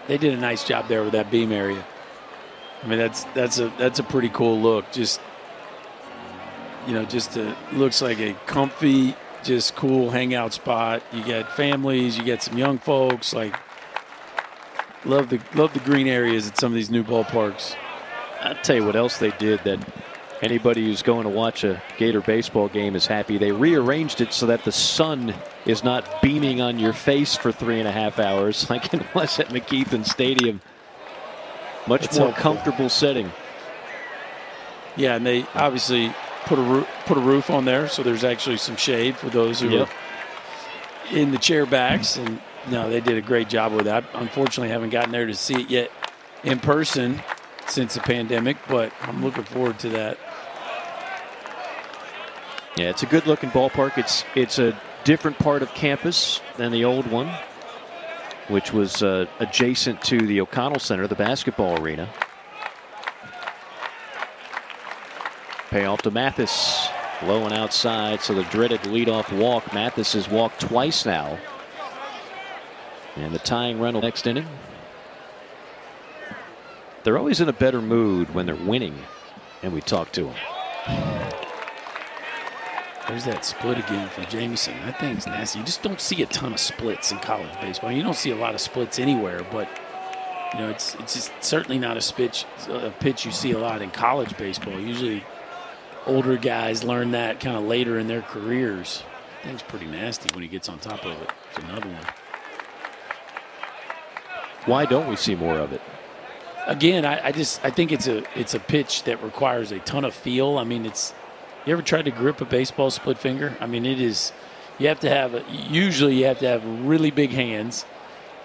They did a nice job there with that beam area. I mean, that's a pretty cool look. Just, you know, looks like a comfy, just cool hangout spot. You got families, you get some young folks. Like, love the green areas at some of these new ballparks. I'll tell you what else they did that anybody who's going to watch a Gator baseball game is happy. They rearranged it so that the sun is not beaming on your face for 3.5 hours like it was at McKeithen Stadium. Much more comfortable setting. Yeah, and they obviously put a roof on there, so there's actually some shade for those who are in the chair backs. And no, they did a great job with that. Unfortunately, haven't gotten there to see it yet in person since the pandemic, but I'm looking forward to that. Yeah, it's a good-looking ballpark. It's a different part of campus than the old one, which was adjacent to the O'Connell Center, the basketball arena. Payoff to Mathis, low and outside, so the dreaded leadoff walk. Mathis has walked twice now. And the tying run next inning. They're always in a better mood when they're winning, and we talk to them. There's that split again from Jamison. That thing's nasty. You just don't see a ton of splits in college baseball. You don't see a lot of splits anywhere, but you know, it's just certainly not a pitch you see a lot in college baseball. Usually older guys learn that kind of later in their careers. That thing's pretty nasty when he gets on top of it. It's another one. Why don't we see more of it? Again, I think it's a pitch that requires a ton of feel. I mean, you ever tried to grip a baseball split finger? I mean, usually you have to have really big hands,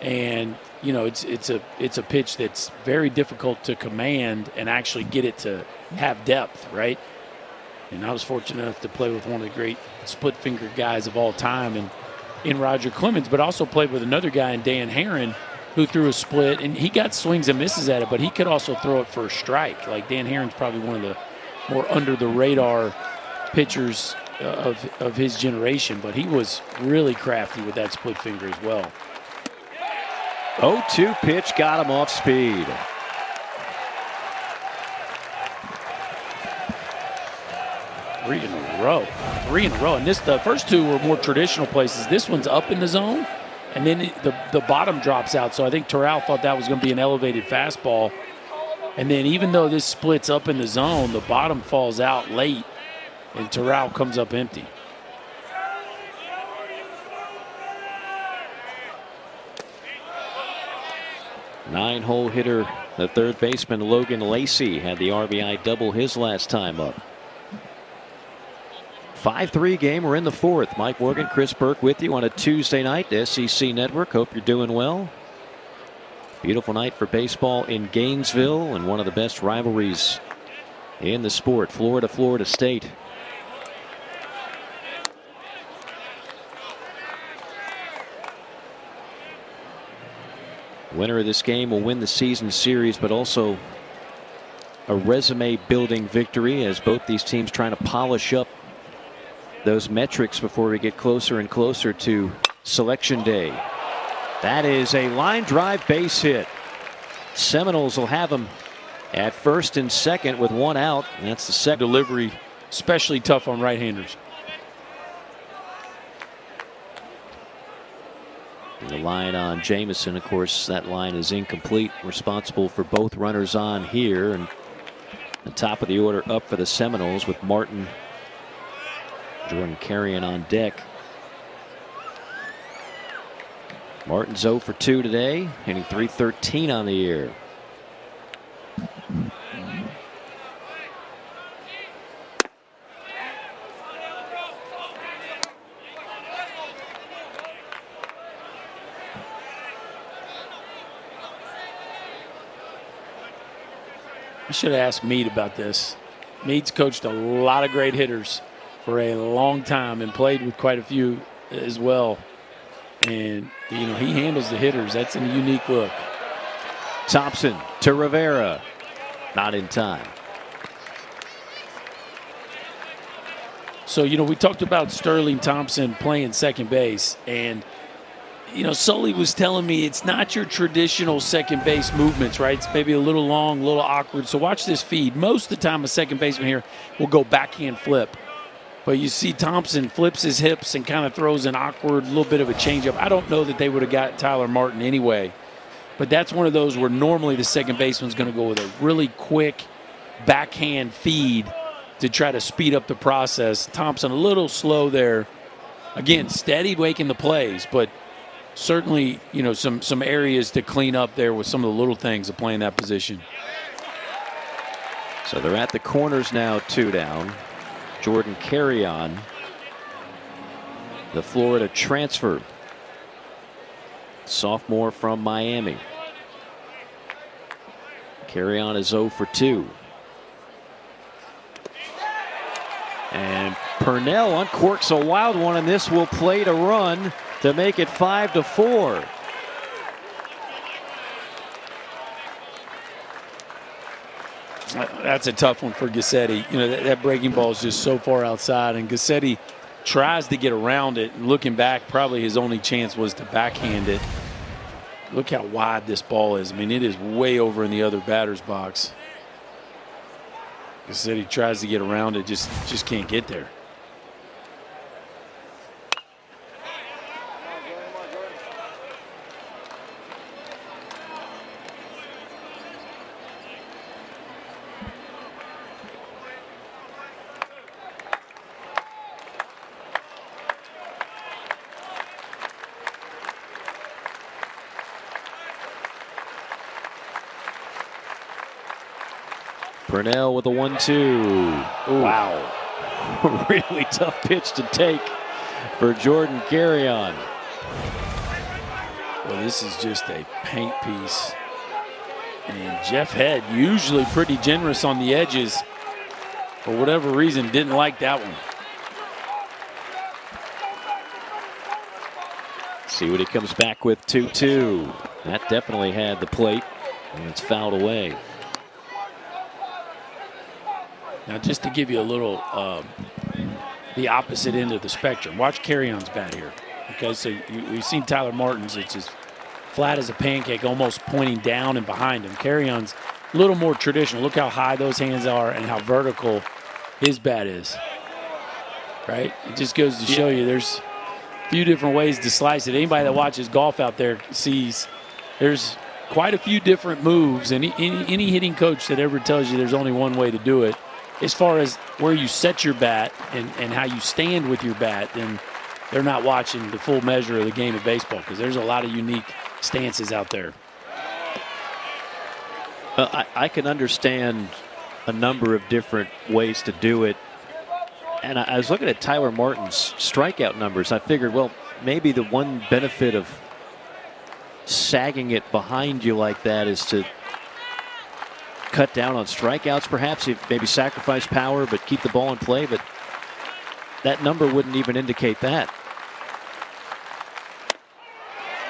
and you know, it's a pitch that's very difficult to command and actually get it to have depth, right? And I was fortunate enough to play with one of the great split finger guys of all time, and in Roger Clemens, but also played with another guy in Dan Herron, who threw a split, and he got swings and misses at it, but he could also throw it for a strike. Like, Dan Herron's probably one of the more under-the-radar pitchers of his generation, but he was really crafty with that split finger as well. 0-2 pitch got him off speed. Three in a row. And the first two were more traditional places. This one's up in the zone, and then the bottom drops out. So I think Terrell thought that was going to be an elevated fastball. And then even though this splits up in the zone, the bottom falls out late, and Terrell comes up empty. Nine-hole hitter, the third baseman Logan Lacey, had the RBI double his last time up. 5-3 game. We're in the fourth. Mike Morgan, Chris Burke with you on a Tuesday night. SEC Network. Hope you're doing well. Beautiful night for baseball in Gainesville, and one of the best rivalries in the sport. Florida State. Winner of this game will win the season series, but also a resume building victory, as both these teams trying to polish up those metrics before we get closer and closer to Selection Day. That is a line drive base hit. Seminoles will have them at first and second with one out. And that's the second delivery, especially tough on right-handers. The line on Jamison, of course, that line is incomplete. Responsible for both runners on here, and the top of the order up for the Seminoles with Martin, Jordan Carrion on deck. Martin's 0 for 2 today, hitting .313 on the year. I should have asked Meade about this. Meade's coached a lot of great hitters for a long time and played with quite a few as well. And, you know, he handles the hitters. That's a unique look. Thompson to Rivera. Not in time. So, you know, we talked about Sterling Thompson playing second base. And, you know, Sully was telling me it's not your traditional second base movements, right? It's maybe a little long, a little awkward. So watch this feed. Most of the time a second baseman here will go backhand flip. But you see Thompson flips his hips and kind of throws an awkward little bit of a changeup. I don't know that they would have got Tyler Martin anyway. But that's one of those where normally the second baseman's going to go with a really quick backhand feed to try to speed up the process. Thompson a little slow there. Again, steady making the plays, but certainly, you know, some areas to clean up there with some of the little things of playing that position. So they're at the corners now, 2 down. Jordan Carrion, the Florida transfer, sophomore from Miami. Carrion is 0 for 2. And Purnell uncorks a wild one, and this will play to run to make it 5-4. That's a tough one for Gassetti. You know, that breaking ball is just so far outside, and Gassetti tries to get around it. And looking back, probably his only chance was to backhand it. Look how wide this ball is. I mean, it is way over in the other batter's box. Gassetti tries to get around it, just can't get there. Purnell with a 1-2. Wow. Really tough pitch to take for Jordan Carrion. Well, this is just a paint piece. And Jeff Head, usually pretty generous on the edges, for whatever reason, didn't like that one. See what he comes back with. 2-2. That definitely had the plate, and it's fouled away. Now, just to give you a little, the opposite end of the spectrum, watch Carrion's bat here. Okay, so we've seen Tyler Martin's. It's as flat as a pancake, almost pointing down and behind him. Carrion's a little more traditional. Look how high those hands are and how vertical his bat is. right? It just goes to show you there's a few different ways to slice it. Anybody that watches golf out there sees there's quite a few different moves, and any hitting coach that ever tells you there's only one way to do it, as far as where you set your bat and how you stand with your bat, then they're not watching the full measure of the game of baseball, because there's a lot of unique stances out there. I can understand a number of different ways to do it. And I was looking at Tyler Martin's strikeout numbers. I figured, well, maybe the one benefit of sagging it behind you like that is to cut down on strikeouts, perhaps. Maybe sacrifice power, but keep the ball in play. But that number wouldn't even indicate that.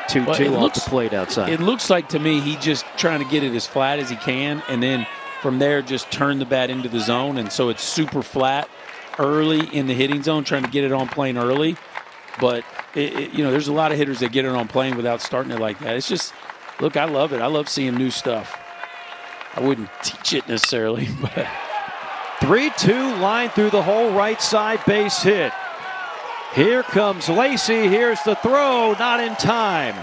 2-2 off the plate outside. It looks like to me he's just trying to get it as flat as he can, and then from there just turn the bat into the zone, and so it's super flat early in the hitting zone, trying to get it on plane early. But there's a lot of hitters that get it on plane without starting it like that. It's just, look, I love it. I love seeing new stuff. I wouldn't teach it necessarily, but 3-2 line through the hole, right side, base hit. Here comes Lacey. Here's the throw, not in time.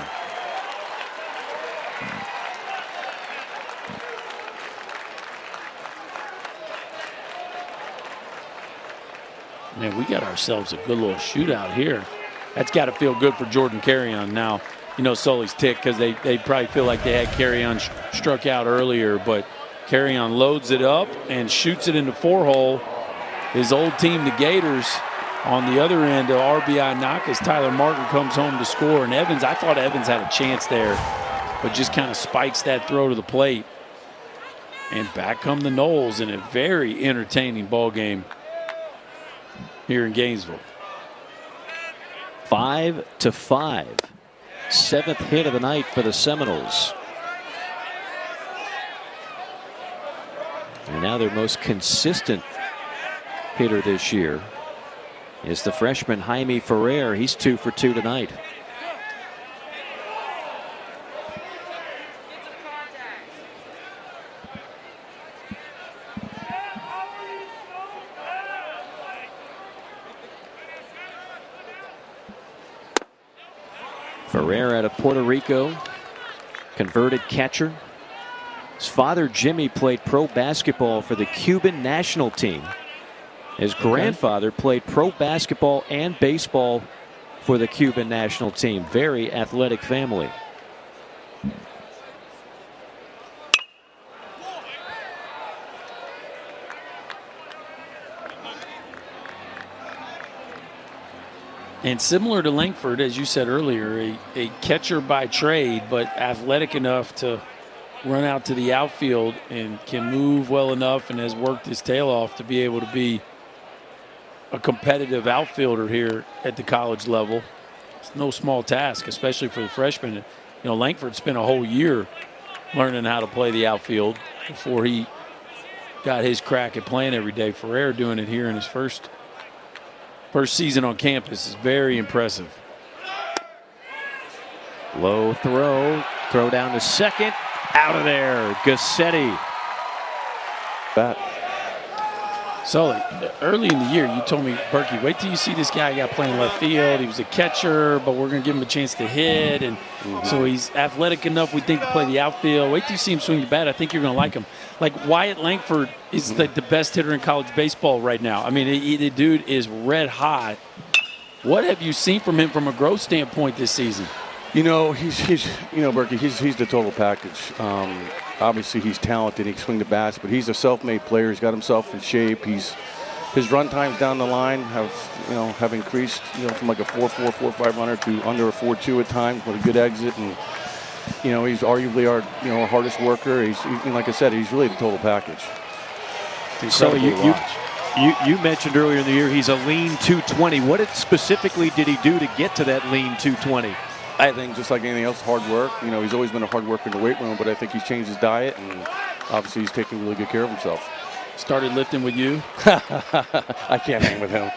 Man, we got ourselves a good little shootout here. That's got to feel good for Jordan Carrion now. Sully's ticked because they probably feel like they had Carrion struck out earlier, but Carrion loads it up and shoots it into 4-hole. His old team, the Gators, on the other end, RBI knock as Tyler Martin comes home to score. And Evans, I thought Evans had a chance there, but just kind of spikes that throw to the plate. And back come the Noles in a very entertaining ball game here in Gainesville. 5-5. 7th hit of the night for the Seminoles. And now their most consistent hitter this year is the freshman Jaime Ferrer. He's 2 for 2 tonight. Ferrer out of Puerto Rico, converted catcher. His father, Jimmy, played pro basketball for the Cuban national team. His grandfather played pro basketball and baseball for the Cuban national team. Very athletic family. And similar to Langford, as you said earlier, a catcher by trade, but athletic enough to run out to the outfield and can move well enough and has worked his tail off to be able to be a competitive outfielder here at the college level. It's no small task, especially for the freshman. Langford spent a whole year learning how to play the outfield before he got his crack at playing every day. Ferrer doing it here in his first season on campus is very impressive. Low throw down to second, out of there. Gassetti. Bat. Sully, early in the year, you told me, Berkey, wait till you see this guy got playing left field. He was a catcher, but we're going to give him a chance to hit. And so he's athletic enough, we think, to play the outfield. Wait till you see him swing the bat. I think you're going to like him. Like, Wyatt Langford is like the best hitter in college baseball right now. I mean, the dude is red hot. What have you seen from him from a growth standpoint this season? He's Berkey, he's the total package. Obviously, he's talented. He can swing the bats, but he's a self-made player. He's got himself in shape. His run times down the line have increased, from like a 4.4, 4.5 runner to under a 4.2 at times with a good exit. And he's arguably our hardest worker. He's like I said, he's really the total package. So you mentioned earlier in the year he's a lean 220. What specifically did he do to get to that lean 220? I think just like anything else, hard work. He's always been a hard worker in the weight room, but I think he's changed his diet, and obviously he's taking really good care of himself. Started lifting with you? I can't hang with him.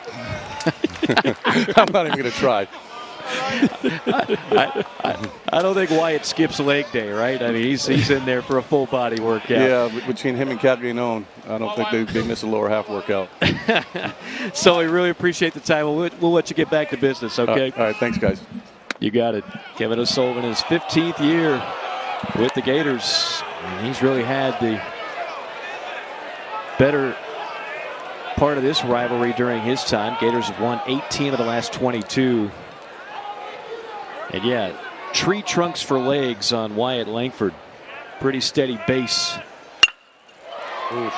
I'm not even going to try. I don't think Wyatt skips leg day, right? I mean, he's in there for a full body workout. Yeah, between him and Caglianone, I don't think they miss a lower half workout. So we really appreciate the time. We'll let you get back to business, okay? All right, thanks, guys. You got it. Kevin O'Sullivan, his 15th year with the Gators. And he's really had the better part of this rivalry during his time. Gators have won 18 of the last 22. And yeah, tree trunks for legs on Wyatt Langford. Pretty steady base. Oof.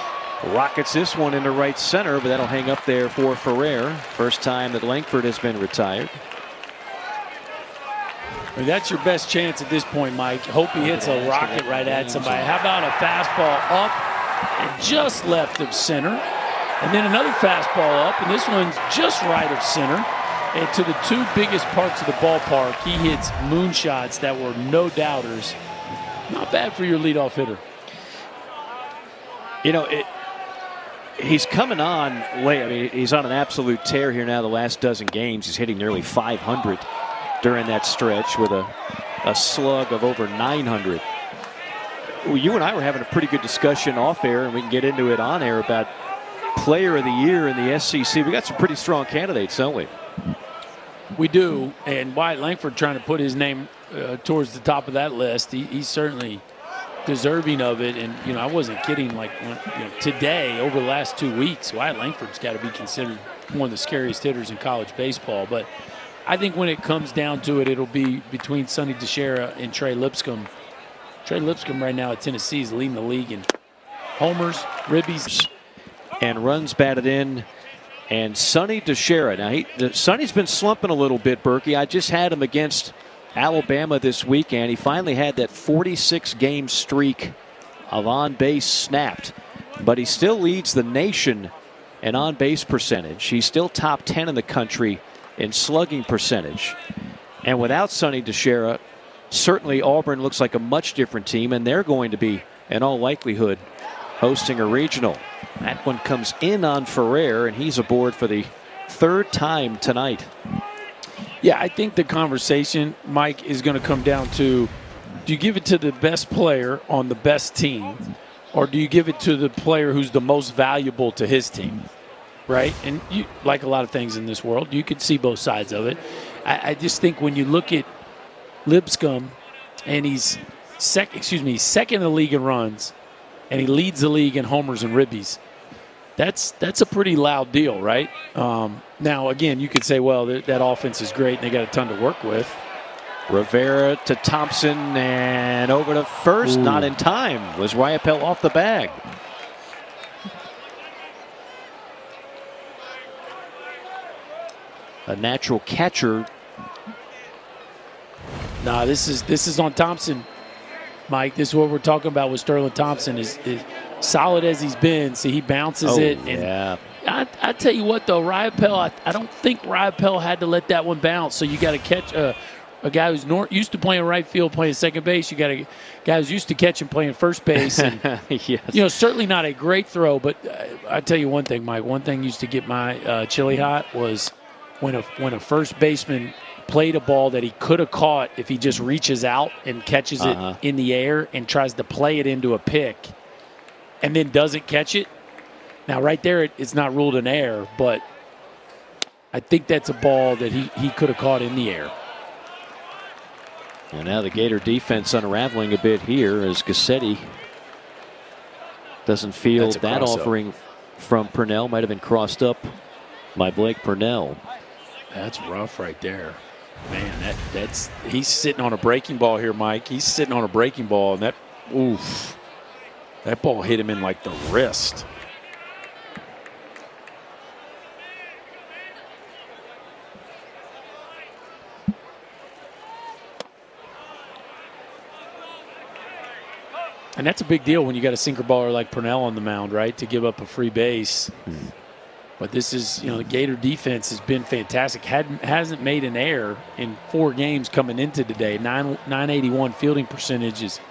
Rockets this one into right center, but that'll hang up there for Ferrer. First time that Langford has been retired. I mean, that's your best chance at this point, Mike. Hope he hits a rocket right at somebody. How about a fastball up and just left of center? And then another fastball up, and this one's just right of center. And to the two biggest parts of the ballpark, he hits moonshots that were no doubters. Not bad for your leadoff hitter. You know, he's coming on late. I mean, he's on an absolute tear here now the last dozen games. He's hitting nearly 500 during that stretch with a slug of over 900. Well, you and I were having a pretty good discussion off air, and we can get into it on air about player of the year in the SEC. We got some pretty strong candidates, don't we? We do, and Wyatt Langford trying to put his name towards the top of that list. He's certainly deserving of it, and you know, I wasn't kidding. Like today, over the last 2 weeks, Wyatt Langford's got to be considered one of the scariest hitters in college baseball. But I think when it comes down to it, it'll be between Sonny DeShera and Trey Lipscomb. Trey Lipscomb right now at Tennessee is leading the league in homers, ribbies, and runs batted in. And Sonny DeShera. Now, Sonny's been slumping a little bit, Berkey. I just had him against Alabama this weekend. He finally had that 46-game streak of on-base snapped. But he still leads the nation in on-base percentage. He's still top 10 in the country in slugging percentage. And without Sonny DeShera, certainly Auburn looks like a much different team, and they're going to be, in all likelihood, hosting a regional. That one comes in on Ferrer, and he's aboard for the third time tonight. Yeah, I think the conversation, Mike, is going to come down to, do you give it to the best player on the best team, or do you give it to the player who's the most valuable to his team, right? And you, like a lot of things in this world, you could see both sides of it. I just think when you look at Lipscomb, and he's second in the league in runs, and he leads the league in homers and ribbies. That's a pretty loud deal, right? Now, again, you could say, well, that offense is great, and they got a ton to work with. Rivera to Thompson, and over to first. Ooh. Not in time. Was Ryapel off the bag? A natural catcher. Nah, this is on Thompson, Mike. This is what we're talking about with Sterling Thompson. Is solid as he's been. See, he bounces it. And yeah. I tell you what, though, Ryapel, I don't think Ryapel had to let that one bounce. So you got to catch a guy who's used to playing right field, playing second base. You got a guy who's used to catching, playing first base. And, yes. Certainly not a great throw. But I tell you one thing, Mike. One thing used to get my chili hot was when a first baseman played a ball that he could have caught if he just reaches out and catches it in the air and tries to play it into a pick and then doesn't catch it. Now, right there, it's not ruled an error, but I think that's a ball that he could have caught in the air. And now the Gator defense unraveling a bit here as Gassetti doesn't feel that offering from Purnell. Might have been crossed up by Blake Purnell. That's rough right there. Man, he's sitting on a breaking ball here, Mike. He's sitting on a breaking ball, and that ball hit him in like the wrist. And that's a big deal when you got a sinker baller like Purnell on the mound, right? To give up a free base. But this is, the Gator defense has been fantastic. Hasn't made an error in 4 games coming into today. 981 fielding percentage is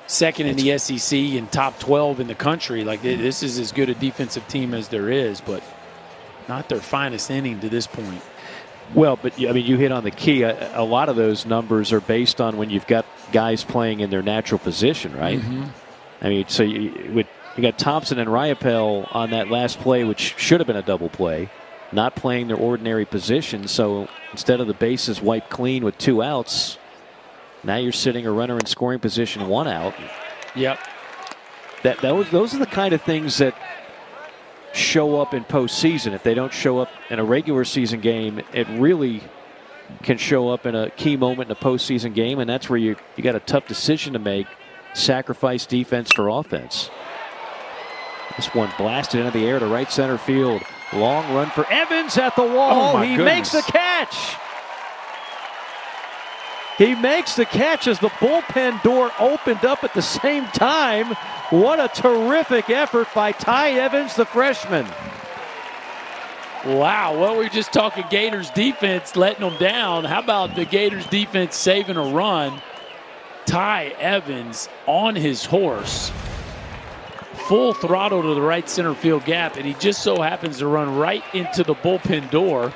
second in the SEC and top 12 in the country. Like, this is as good a defensive team as there is, but not their finest inning to this point. Well, but I mean, you hit on the key. A lot of those numbers are based on when you've got guys playing in their natural position, right? Mm-hmm. I mean, so you got Thompson and Ryapel on that last play, which should have been a double play, not playing their ordinary position. So instead of the bases wiped clean with 2 outs, now you're sitting a runner in scoring position, 1 out. Yep. Those are the kind of things that show up in postseason. If they don't show up in a regular season game, it really can show up in a key moment in a postseason game, and that's where you got a tough decision to make. Sacrifice defense for offense. This one blasted into the air to right center field. Long run for Evans at the wall. He makes the catch. He makes the catch as the bullpen door opened up at the same time. What a terrific effort by Ty Evans, the freshman. Wow, well, we're just talking Gators defense letting them down. How about the Gators defense saving a run? Ty Evans on his horse, full throttle to the right center field gap, and he just so happens to run right into the bullpen door.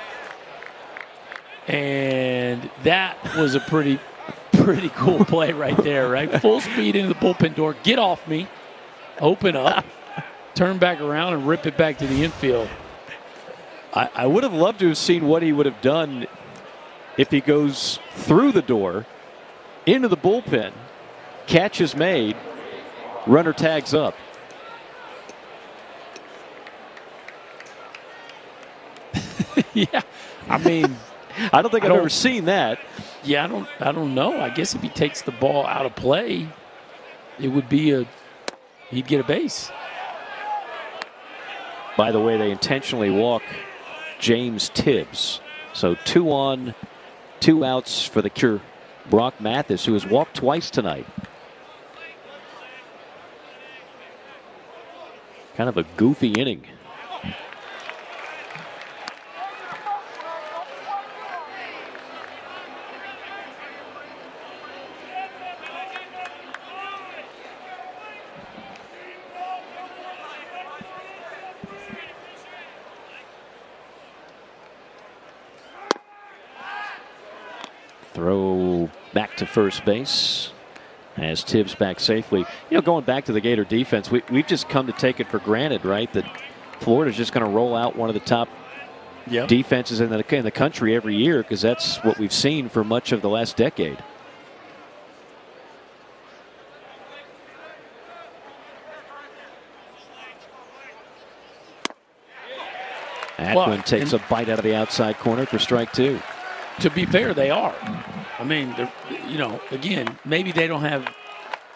And that was a pretty cool play right there, right? Full speed into the bullpen door. Get off me. Open up. Turn back around and rip it back to the infield. I would have loved to have seen what he would have done if he goes through the door, into the bullpen, catch is made, runner tags up. Yeah, I mean, I don't think I've ever seen that. Yeah, I don't know. I guess if he takes the ball out of play, it would be he'd get a base. By the way, they intentionally walk James Tibbs. So 2 on, 2 outs for the cure. Brock Mathis, who has walked twice tonight. Kind of a goofy inning. Throw back to first base as Tibbs back safely. You know, going back to the Gator defense, we've just come to take it for granted, right? That Florida's just going to roll out one of the top defenses in the country every year, because that's what we've seen for much of the last decade. Atwin takes a bite out of the outside corner for strike 2. To be fair, they are. I mean, again, maybe they don't have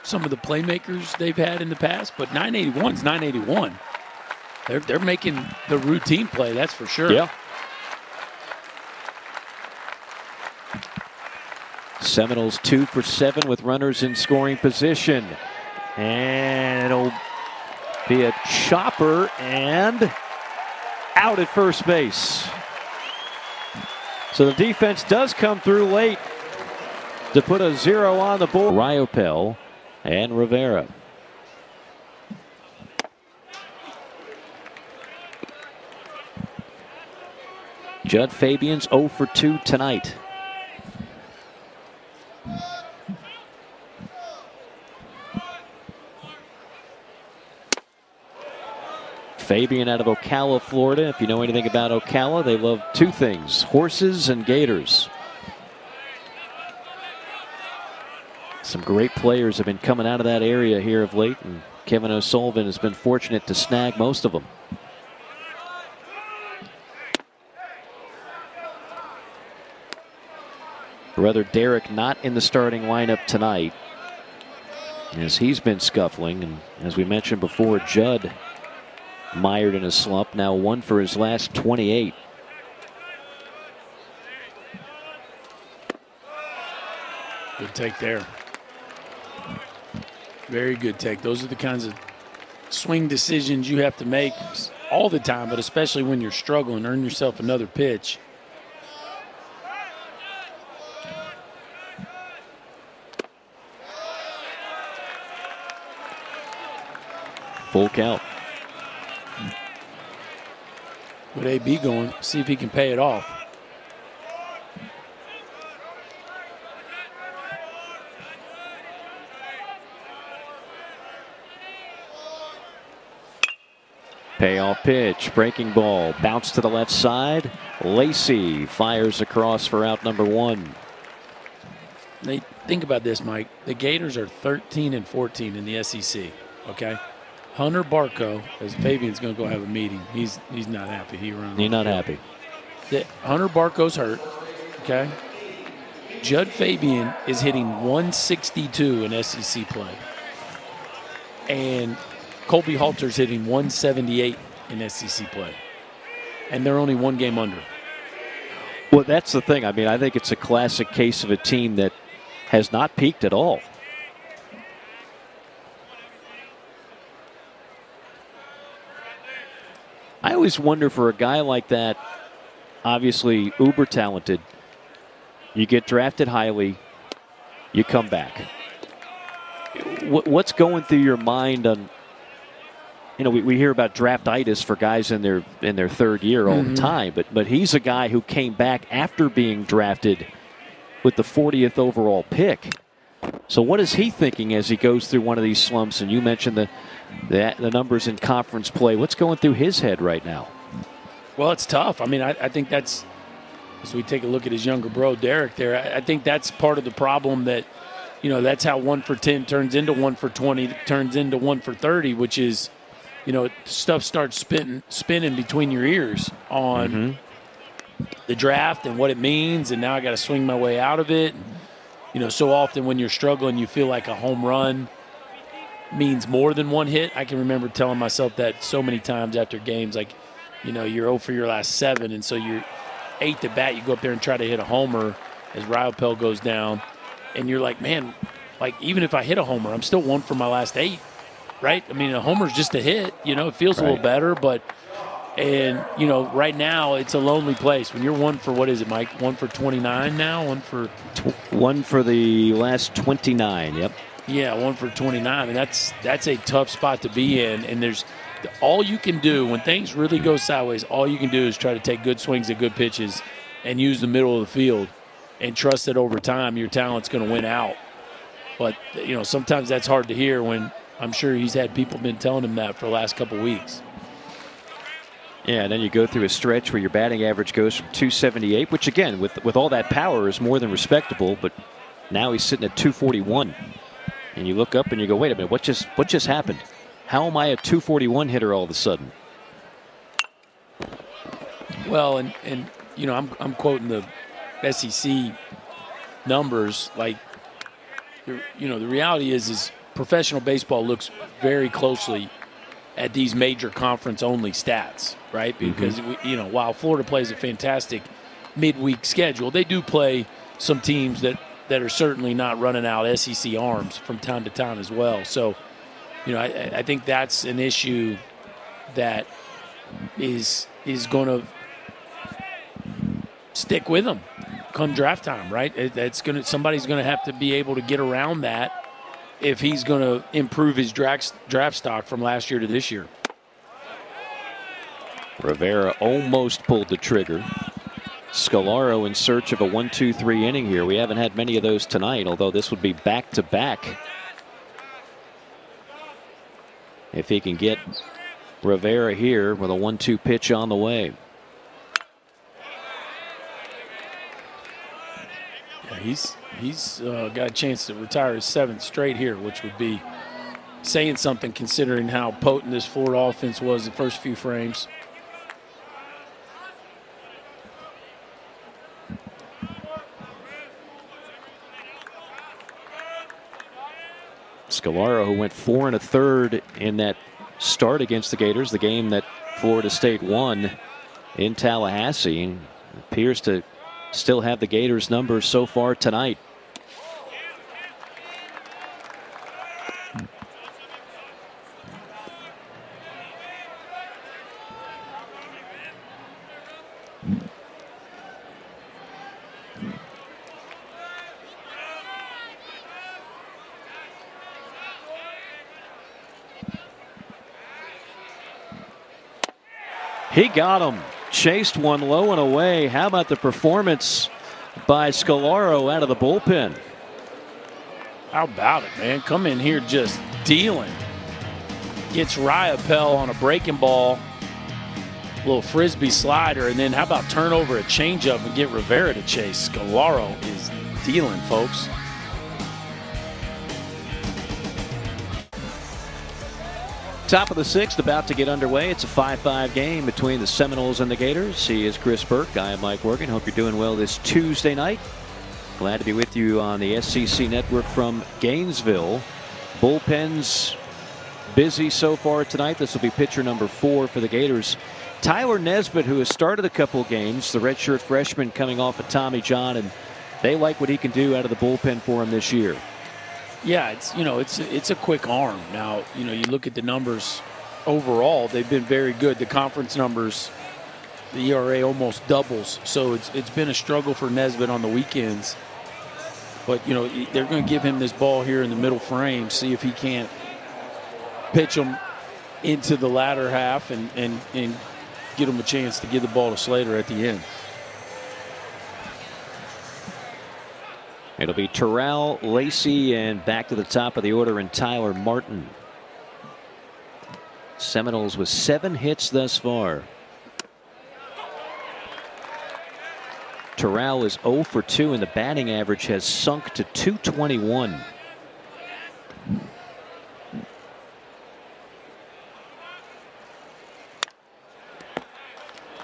some of the playmakers they've had in the past, but 981's 981. They're making the routine play, that's for sure. Yeah. Seminoles 2 for 7 with runners in scoring position. And it'll be a chopper and out at first base. So the defense does come through late to put a 0 on the board. Ryapel and Rivera. Judd Fabian's 0 for 2 tonight. Fabian out of Ocala, Florida. If you know anything about Ocala, they love 2 things: horses and gators. Some great players have been coming out of that area here of late, and Kevin O'Sullivan has been fortunate to snag most of them. Brother Derek not in the starting lineup tonight, as he's been scuffling, and as we mentioned before, Judd mired in a slump, now 1 for his last 28. Good take there. Very good take. Those are the kinds of swing decisions you have to make all the time, but especially when you're struggling. Earn yourself another pitch. Full count. With AB going, see if he can pay it off. Payoff pitch, breaking ball, bounce to the left side. Lacey fires across for out number 1. Think about this, Mike. The Gators are 13-14 in the SEC. Okay, Hunter Barco, as Fabian's going to go have a meeting. He's not happy. He's not happy. Hunter Barco's hurt. Okay, Judd Fabian is hitting 162 in SEC play, and Colby Halter's hitting 178 in SEC play, and they're only 1 game under. Well, that's the thing. I mean, I think it's a classic case of a team that has not peaked at all. I always wonder, for a guy like that, obviously uber talented, you get drafted highly, you come back. What's going through your mind on, we hear about draftitis for guys in their third year all the time, but he's a guy who came back after being drafted with the 40th overall pick. So what is he thinking as he goes through one of these slumps? And you mentioned the numbers in conference play. What's going through his head right now? Well, it's tough. I mean, I think that's, as we take a look at his younger bro, Derek, there, I think that's part of the problem, that, that's how 1 for 10 turns into 1 for 20, turns into 1 for 30, which is, stuff starts spinning between your ears on the draft and what it means, and now I got to swing my way out of it. And, so often when you're struggling, you feel like a home run means more than 1 hit. I can remember telling myself that so many times after games, like, you're 0 for your last 7, and so you're 8th at bat, you go up there and try to hit a homer as Ryopel goes down, and you're like, man, like, even if I hit a homer, I'm still 1 for my last 8, right? I mean, a homer's just a hit, it feels a little better, but right now it's a lonely place when you're 1 for, what is it, Mike? 1 for 29 now? 1 for the last 29, yep. Yeah, 1 for 29, and that's a tough spot to be in, and there's all you can do when things really go sideways, all you can do is try to take good swings at good pitches and use the middle of the field and trust that over time your talent's going to win out. But, sometimes that's hard to hear when I'm sure he's had people been telling him that for the last couple weeks. Yeah, and then you go through a stretch where your batting average goes from 278, which, again, with all that power is more than respectable, but now he's sitting at 241. And you look up and you go, wait a minute, what just happened? How am I a 241 hitter all of a sudden? Well, and I'm quoting the SEC numbers. Like, the reality is professional baseball looks very closely at these major conference-only stats, right? Because, while Florida plays a fantastic midweek schedule, they do play some teams that are certainly not running out SEC arms from time to time as well. So, I think that's an issue that is going to stick with them come draft time, right? Somebody's going to have to be able to get around that if he's going to improve his draft stock from last year to this year. Rivera almost pulled the trigger. Scalaro in search of a 1-2-3 inning here. We haven't had many of those tonight, although this would be back-to-back. If he can get Rivera here with a 1-2 pitch on the way. Yeah, he's got a chance to retire his 7th straight here, which would be saying something considering how potent this Florida offense was the first few frames. Scalaro, who went 4 1/3 in that start against the Gators, the game that Florida State won in Tallahassee, and appears to still have the Gators' numbers so far tonight. He got him. Chased one low and away. How about the performance by Scalaro out of the bullpen? How about it, man? Come in here just dealing. gets Riopelle on a breaking ball, little frisbee slider, and then how about turn over a changeup and get Rivera to chase? Scalaro is dealing, folks. Top of the sixth, about to get underway. It's a 5-5 game between the Seminoles and the Gators. He is Chris Burke. I am Mike Morgan. Hope you're doing well this Tuesday night. Glad to be with you on the SEC Network from Gainesville. Bullpen's busy so far tonight. This will be pitcher number 4 for the Gators. Tyler Nesbitt, who has started a couple of games, the redshirt freshman coming off of Tommy John, and they like what he can do out of the bullpen for him this year. Yeah, it's a quick arm. Now, you look at the numbers overall, they've been very good. The conference numbers, the ERA almost doubles. So it's been a struggle for Nesbitt on the weekends. But, they're going to give him this ball here in the middle frame, see if he can't pitch him into the latter half and get him a chance to give the ball to Slater at the end. It'll be Terrell, Lacey, and back to the top of the order in Tyler Martin. Seminoles with 7 hits thus far. Terrell is 0 for 2, and the batting average has sunk to .221.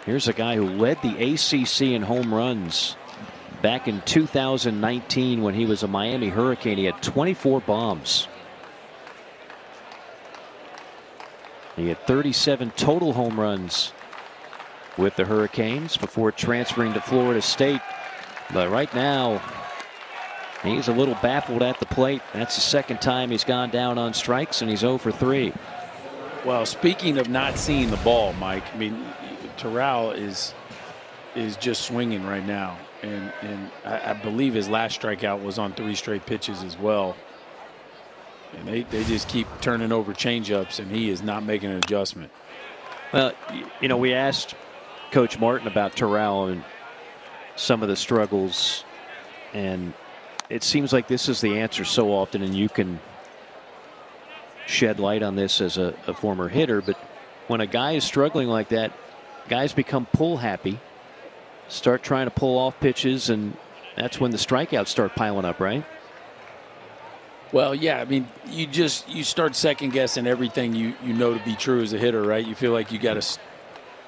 Here's a guy who led the ACC in home runs back in 2019 when he was a Miami Hurricane. He had 24 bombs. He had 37 total home runs with the Hurricanes before transferring to Florida State. But right now, he's a little baffled at the plate. That's the second time he's gone down on strikes, and he's 0 for 3. Well, speaking of not seeing the ball, Mike, I mean, Terrell is just swinging right now. And I believe his last strikeout was on 3 straight pitches as well. And they just keep turning over changeups, and he is not making an adjustment. Well, we asked Coach Martin about Terrell and some of the struggles, and it seems like this is the answer so often, and you can shed light on this as a former hitter. But when a guy is struggling like that, guys become pull happy, start trying to pull off pitches, and that's when the strikeouts start piling up, right? Well, yeah, I mean, you start second guessing everything you know to be true as a hitter, right? You feel like you got to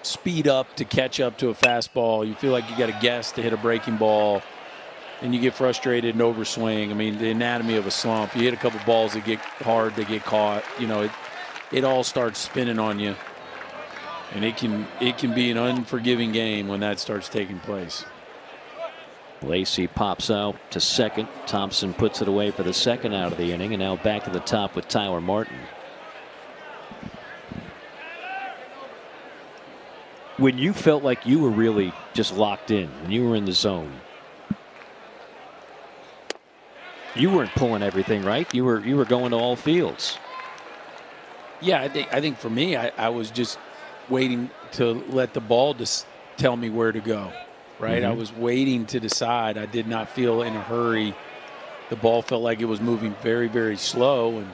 speed up to catch up to a fastball. You feel like you got to guess to hit a breaking ball, and you get frustrated and overswing. I mean, the anatomy of a slump. You hit a couple balls that get hard, they get caught. It all starts spinning on you, and it can be an unforgiving game when that starts taking place. Lacey pops out to second. Thompson puts it away for the second out of the inning, and now back to the top with Tyler Martin. When you felt like you were really just locked in, when you were in the zone, you weren't pulling everything, right? You were going to all fields. Yeah, I think for me, I was just waiting to let the ball just tell me where to go. Right, I was waiting to decide. I did not feel in a hurry. The ball felt like it was moving very, very slow. And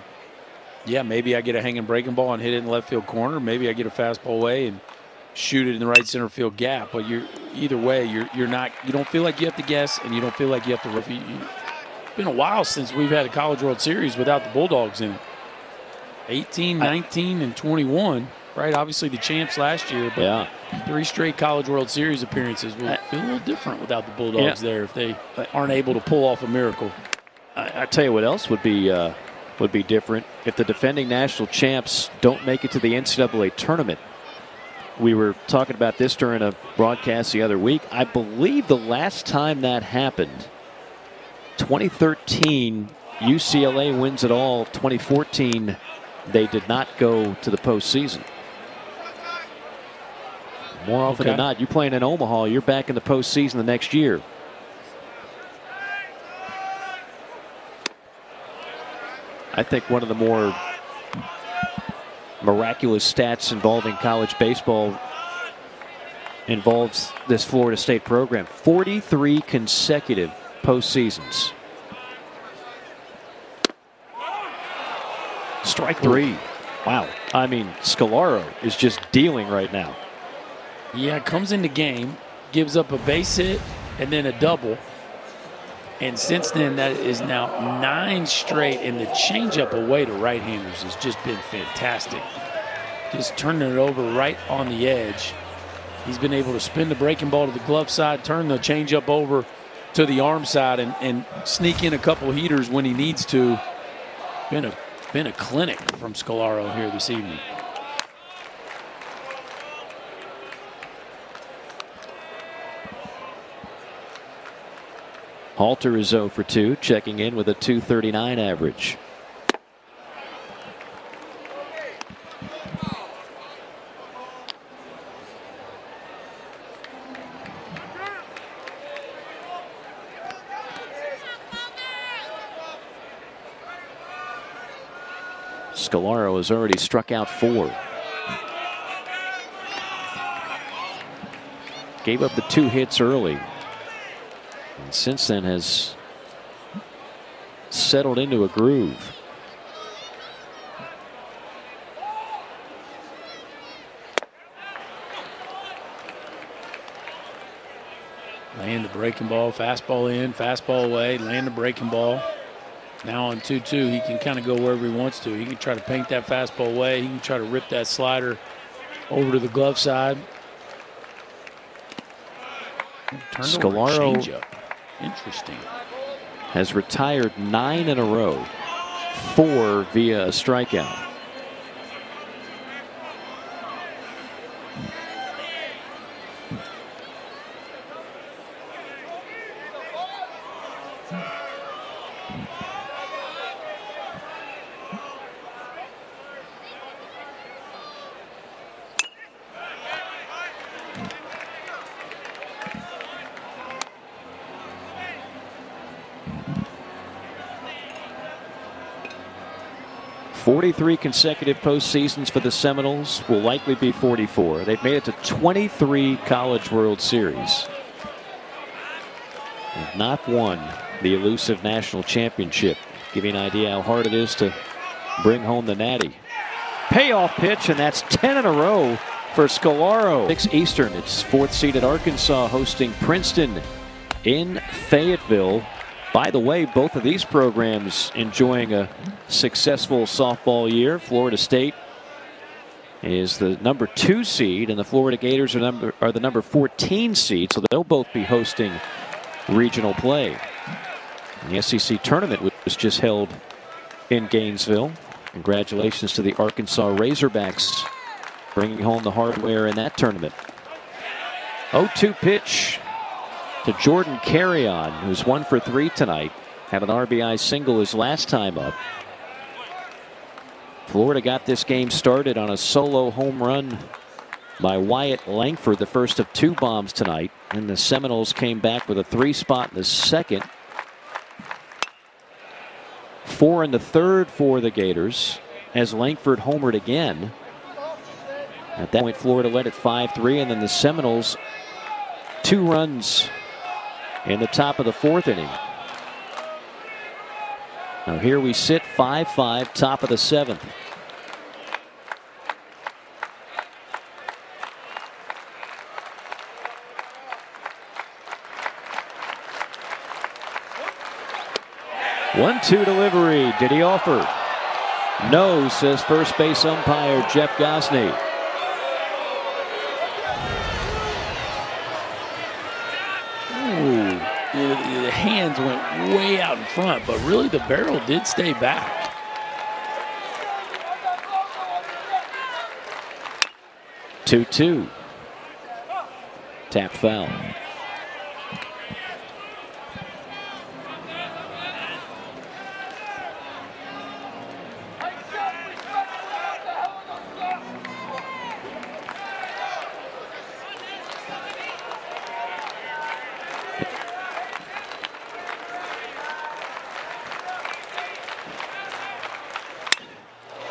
yeah, maybe I get a hanging breaking ball and hit it in left field corner. Maybe I get a fastball away and shoot it in the right center field gap. But either way, you don't feel like you have to guess, and you don't feel like you have to. It's been a while since we've had a College World Series without the Bulldogs in it. 18, 19, and 21. Right, obviously the champs last year, but yeah. 3 straight College World Series appearances will feel a little different without the Bulldogs there if they aren't able to pull off a miracle. I tell you what else would be different if the defending national champs don't make it to the NCAA tournament. We were talking about this during a broadcast the other week. I believe the last time that happened, 2013, UCLA wins it all. 2014, they did not go to the postseason. More often than not, you're playing in Omaha, you're back in the postseason the next year. I think one of the more miraculous stats involving college baseball involves this Florida State program. 43 consecutive postseasons. Strike 3. Wow. I mean, Scalaro is just dealing right now. Yeah, comes in the game, gives up a base hit and then a double. And since then, that is now 9 straight, and the changeup away to right-handers has just been fantastic. Just turning it over right on the edge. He's been able to spin the breaking ball to the glove side, turn the changeup over to the arm side, and sneak in a couple heaters when he needs to. Been a clinic from Scalaro here this evening. Halter is 0 for 2, checking in with a .239 average. Scalaro has already struck out 4. Gave up the 2 hits early. And since then has settled into a groove. Land the breaking ball, fastball in, fastball away, land the breaking ball. Now on 2-2, he can kind of go wherever he wants to. He can try to paint that fastball away. He can try to rip that slider over to the glove side. Scalaro Changeup. Interesting. Has retired 9 in a row, 4 via a strikeout. .43 consecutive postseasons for the Seminoles, will likely be 44. They've made it to 23 College World Series. They've not won the elusive national championship. Give you an idea how hard it is to bring home the Natty. Payoff pitch, and that's 10 in a row for Scalaro. 6 Eastern, it's 4th seeded Arkansas hosting Princeton in Fayetteville. By the way, both of these programs enjoying a successful softball year. Florida State is the number 2 seed, and the Florida Gators are the number 14 seed, so they'll both be hosting regional play. And the SEC tournament was just held in Gainesville. Congratulations to the Arkansas Razorbacks bringing home the hardware in that tournament. 0-2 pitch to Jordan Carrion, who's 1 for 3 tonight. Had an RBI single his last time up. Florida got this game started on a solo home run by Wyatt Langford, the first of 2 bombs tonight. And the Seminoles came back with a 3 spot in the second. 4 in the third for the Gators as Langford homered again. At that point, Florida led at 5-3, and then the Seminoles 2 runs in the top of the 4th inning. Now here we sit 5-5, top of the 7th. One-two delivery. Did he offer? No, says first base umpire Jeff Gosney. The hands went way out in front, but really the barrel did stay back. Two-two. Tap foul.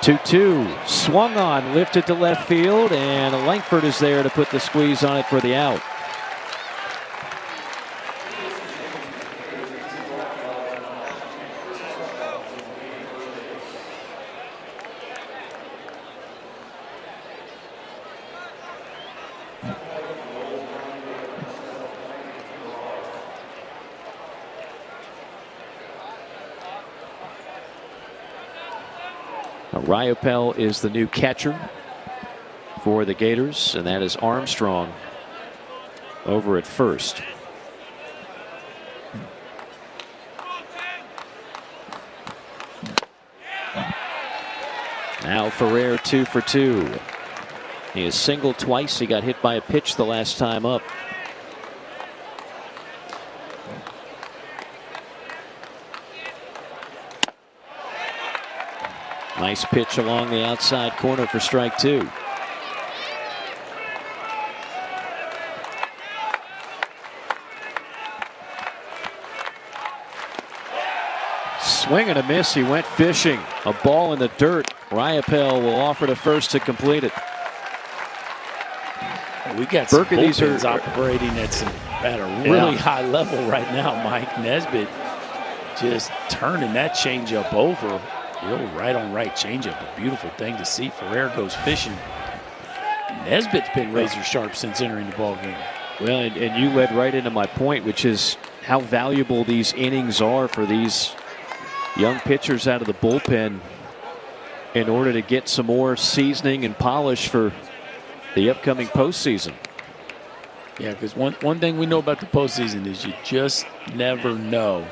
Two-two, swung on, lifted to left field, and Langford is there to put the squeeze on it for the out. Ryopel is the new catcher for the Gators, and that is Armstrong over at first. Now Ferrer 2 for 2. He has singled twice. He got hit by a pitch the last time up. Nice pitch along the outside corner for strike 2. Swing and a miss. He went fishing. A ball in the dirt. Ryopel will offer to first to complete it. We got some bullpens operating at a really high level right now. Mike Nesbitt just turning that changeup over. Real right on right changeup. A beautiful thing to see. Ferrer goes fishing. Nesbitt's been razor sharp since entering the ball game. Well, and you led right into my point, which is how valuable these innings are for these young pitchers out of the bullpen in order to get some more seasoning and polish for the upcoming postseason. Yeah, because one thing we know about the postseason is you just never know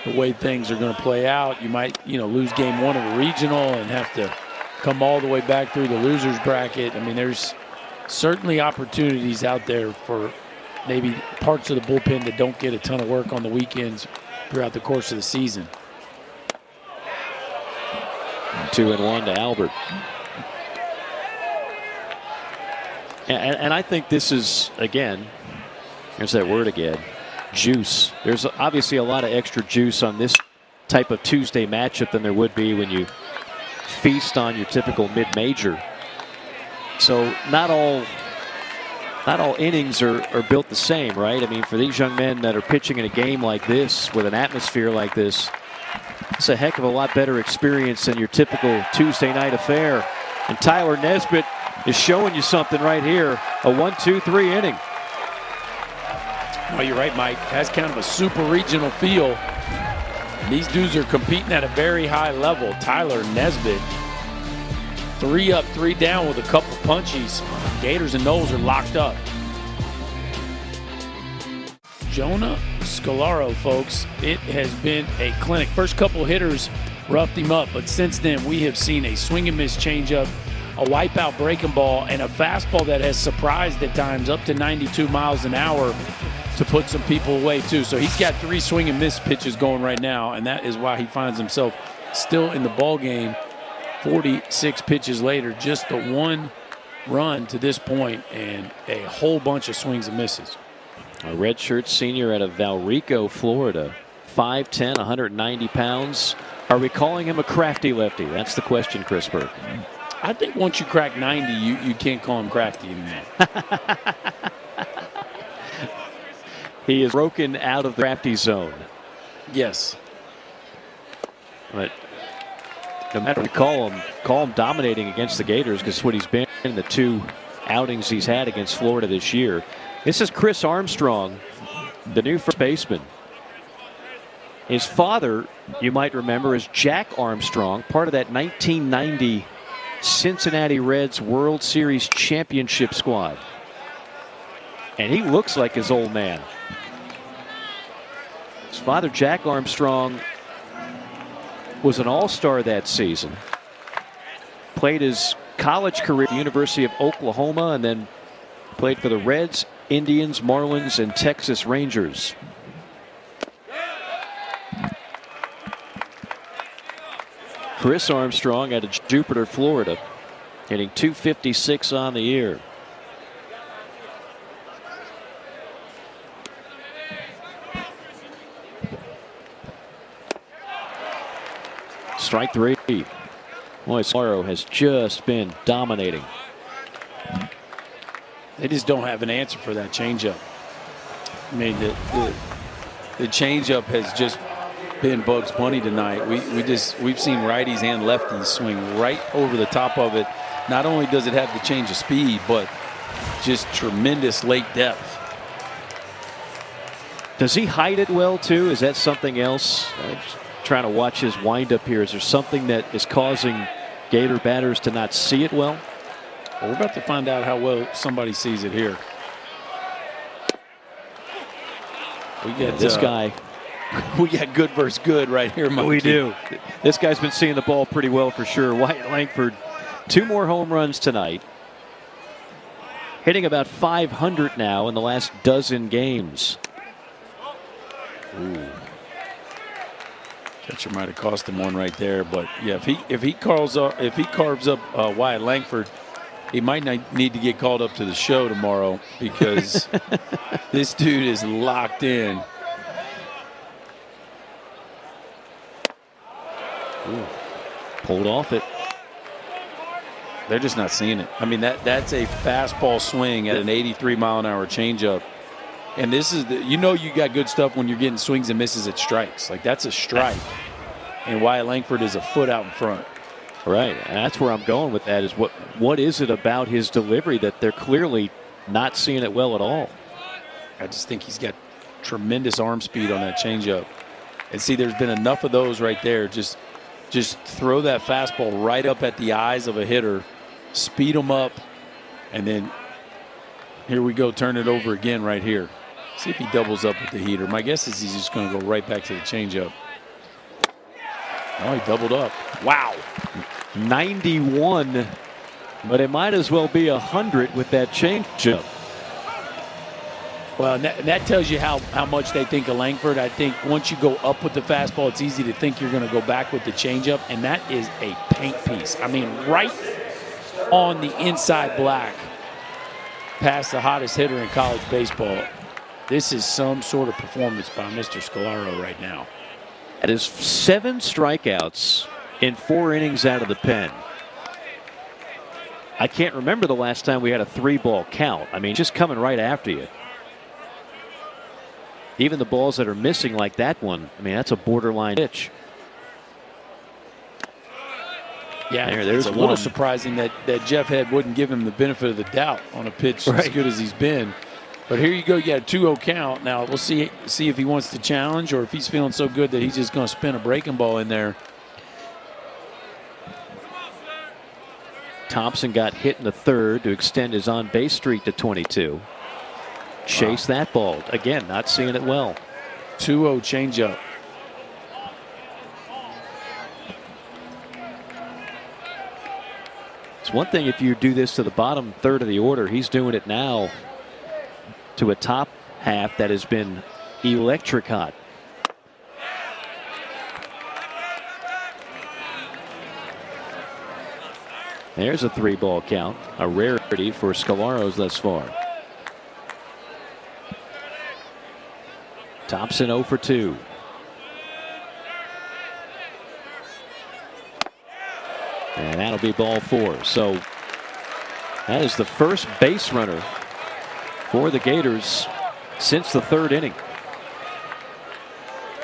the way things are going to play out. You might, lose game 1 of a regional and have to come all the way back through the losers bracket. I mean, there's certainly opportunities out there for maybe parts of the bullpen that don't get a ton of work on the weekends throughout the course of the season. 2-1 to Albert. And I think this is, again, there's that word again, juice. There's obviously a lot of extra juice on this type of Tuesday matchup than there would be when you feast on your typical mid-major. So not all innings are built the same, right? I mean, for these young men that are pitching in a game like this with an atmosphere like this, it's a heck of a lot better experience than your typical Tuesday night affair. And Tyler Nesbitt is showing you something right here. A 1-2-3 inning. Oh, you're right, Mike. Has kind of a super regional feel. These dudes are competing at a very high level. Tyler Nesbitt, 3 up, 3 down with a couple punchies. Gators and Noles are locked up. Jonah Scalaro, folks, it has been a clinic. First couple hitters roughed him up, but since then we have seen a swing and miss changeup, a wipeout breaking ball, and a fastball that has surprised at times up to 92 miles an hour to put some people away too. So he's got 3 swing and miss pitches going right now, and that is why he finds himself still in the ball game 46 pitches later. Just the 1 run to this point and a whole bunch of swings and misses. A redshirt senior out of Valrico, Florida. 5'10", 190 pounds. Are we calling him a crafty lefty? That's the question, Chris Burke. I think once you crack 90, you can't call him crafty anymore. He is broken out of the crafty zone. Yes. But no matter what you call him dominating against the Gators, because it's what he's been in the 2 outings he's had against Florida this year. This is Chris Armstrong, the new first baseman. His father, you might remember, is Jack Armstrong, part of that 1990 Cincinnati Reds World Series championship squad. And he looks like his old man. His father, Jack Armstrong, was an all-star that season. Played his college career at the University of Oklahoma and then played for the Reds, Indians, Marlins, and Texas Rangers. Chris Armstrong out of Jupiter, Florida, hitting .256 on the year. Strike 3. Boy, Scalaro has just been dominating. They just don't have an answer for that changeup. I mean, the changeup has just been Bugs Bunny tonight. We've seen righties and lefties swing right over the top of it. Not only does it have the change of speed, but just tremendous late depth. Does he hide it well too? Is that something else? trying to watch his windup here. Is there something that is causing Gator batters to not see it well? Well, we're about to find out how well somebody sees it here. We get this guy. We got good versus good right here, Mikey. We do. This guy's been seeing the ball pretty well for sure. Wyatt Langford, 2 more home runs tonight. Hitting about 500 now in the last dozen games. Ooh. Catcher might have cost him one right there, but yeah, if he carves up Wyatt Langford, he might not need to get called up to the show tomorrow because this dude is locked in. Ooh. Pulled off it. They're just not seeing it. I mean, that's a fastball swing at an 83-mile-an-hour changeup. And this is you got good stuff when you're getting swings and misses at strikes. Like, that's a strike. And Wyatt Langford is a foot out in front. Right. And that's where I'm going with that is what is it about his delivery that they're clearly not seeing it well at all? I just think he's got tremendous arm speed on that changeup. And see, there's been enough of those right there. Just throw that fastball right up at the eyes of a hitter, speed him up, and then here we go, turn it over again right here. See if he doubles up with the heater. My guess is he's just going to go right back to the changeup. Oh, he doubled up. Wow. 91, but it might as well be 100 with that changeup. Well, that tells you how much they think of Langford. I think once you go up with the fastball, it's easy to think you're going to go back with the changeup, and that is a paint piece. I mean, right on the inside black, past the hottest hitter in college baseball. This is some sort of performance by Mr. Scalaro right now. That is 7 strikeouts in 4 innings out of the pen. I can't remember the last time we had a 3-ball count. I mean, just coming right after you. Even the balls that are missing like that one, I mean, that's a borderline pitch. Yeah, there's it's a little surprising that Jeff Head wouldn't give him the benefit of the doubt on a pitch as good as he's been. But here you go, you got a 2-0 count. Now we'll see if he wants to challenge or if he's feeling so good that he's just going to spin a breaking ball in there. Thompson got hit in the 3rd to extend his on-base streak to 22. Chase that ball. Again, not seeing it well. 2-0 changeup. It's one thing if you do this to the bottom 3rd of the order. He's doing it now to a top half that has been electric hot. There's a 3-ball count, a rarity for Scalaro's thus far. Thompson 0 for 2. And that'll be ball 4. So that is the first base runner for the Gators since the 3rd inning.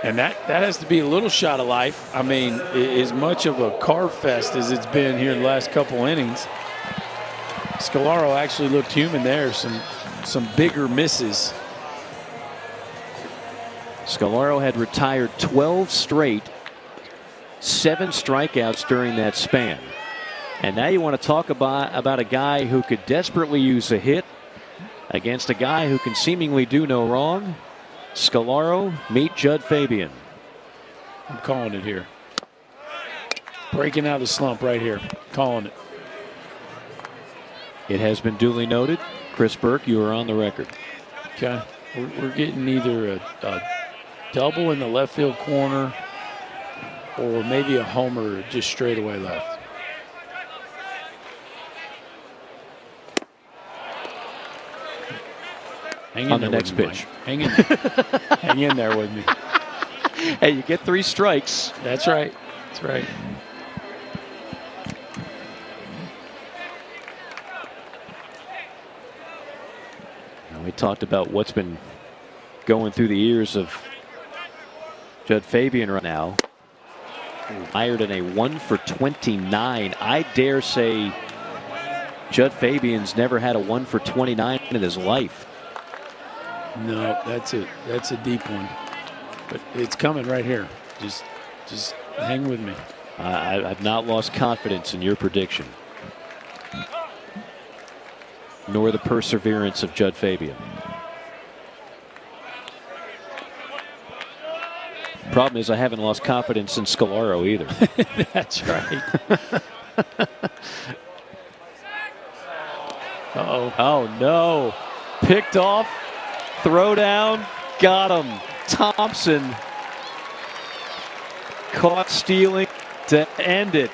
And that has to be a little shot of life. I mean, as much of a carve fest as it's been here the last couple innings. Scalaro actually looked human there. Some bigger misses. Scalaro had retired 12 straight, 7 strikeouts during that span. And now you want to talk about a guy who could desperately use a hit against a guy who can seemingly do no wrong. Scalaro, meet Judd Fabian. I'm calling it here. Breaking out of the slump right here. Calling it. It has been duly noted. Chris Burke, you are on the record. Okay. We're getting either a double in the left field corner or maybe a homer just straight away left. Hang on the next pitch. Hang in, hang in there with me. Hey, you get 3 strikes. That's right. That's right. Now we talked about what's been going through the ears of Judd Fabian right now. Hired in a 1 for 29. I dare say Judd Fabian's never had a 1 for 29 in his life. No, that's a deep one, but it's coming right here. Just Just hang with me. I've not lost confidence in your prediction, nor the perseverance of Judd Fabian. Problem is, I haven't lost confidence in Scolaro either. That's right. Uh-oh. Oh, no. Picked off. Throw down. Got him. Thompson caught stealing to end it.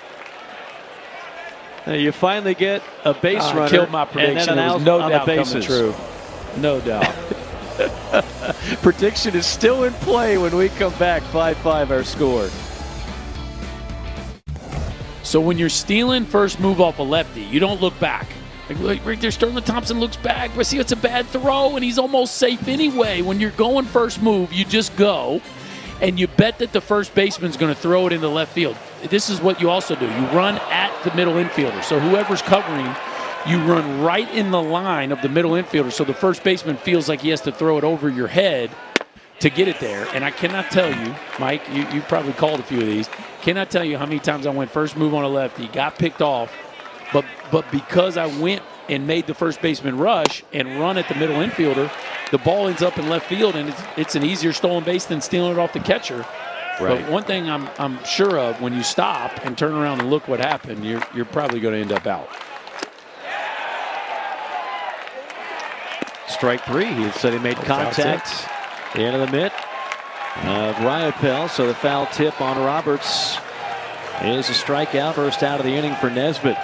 Now you finally get a base runner. Killed my prediction. And then an it was out no on doubt the coming bases. true. No doubt. Prediction is still in play when we come back. 5-5 our score. So when you're stealing first move off a lefty, you don't look back. Like right there, Sterling Thompson looks back, but see, it's a bad throw, and he's almost safe anyway. When you're going first move, you just go, and you bet that the first baseman's going to throw it into left field. This is what you also do. You run at the middle infielder. So whoever's covering, you run right in the line of the middle infielder, so the first baseman feels like he has to throw it over your head to get it there. And I cannot tell you, Mike, you probably called a few of these, cannot tell you how many times I went first move on a lefty, got picked off, but because I went and made the first baseman rush and run at the middle infielder, the ball ends up in left field, and it's an easier stolen base than stealing it off the catcher. Right. But one thing I'm sure of, when you stop and turn around and look what happened, you're probably going to end up out. Strike three. He said he made contact. The end of the mitt of Ryapel. So the foul tip on Roberts is a strikeout. First out of the inning for Nesbitt.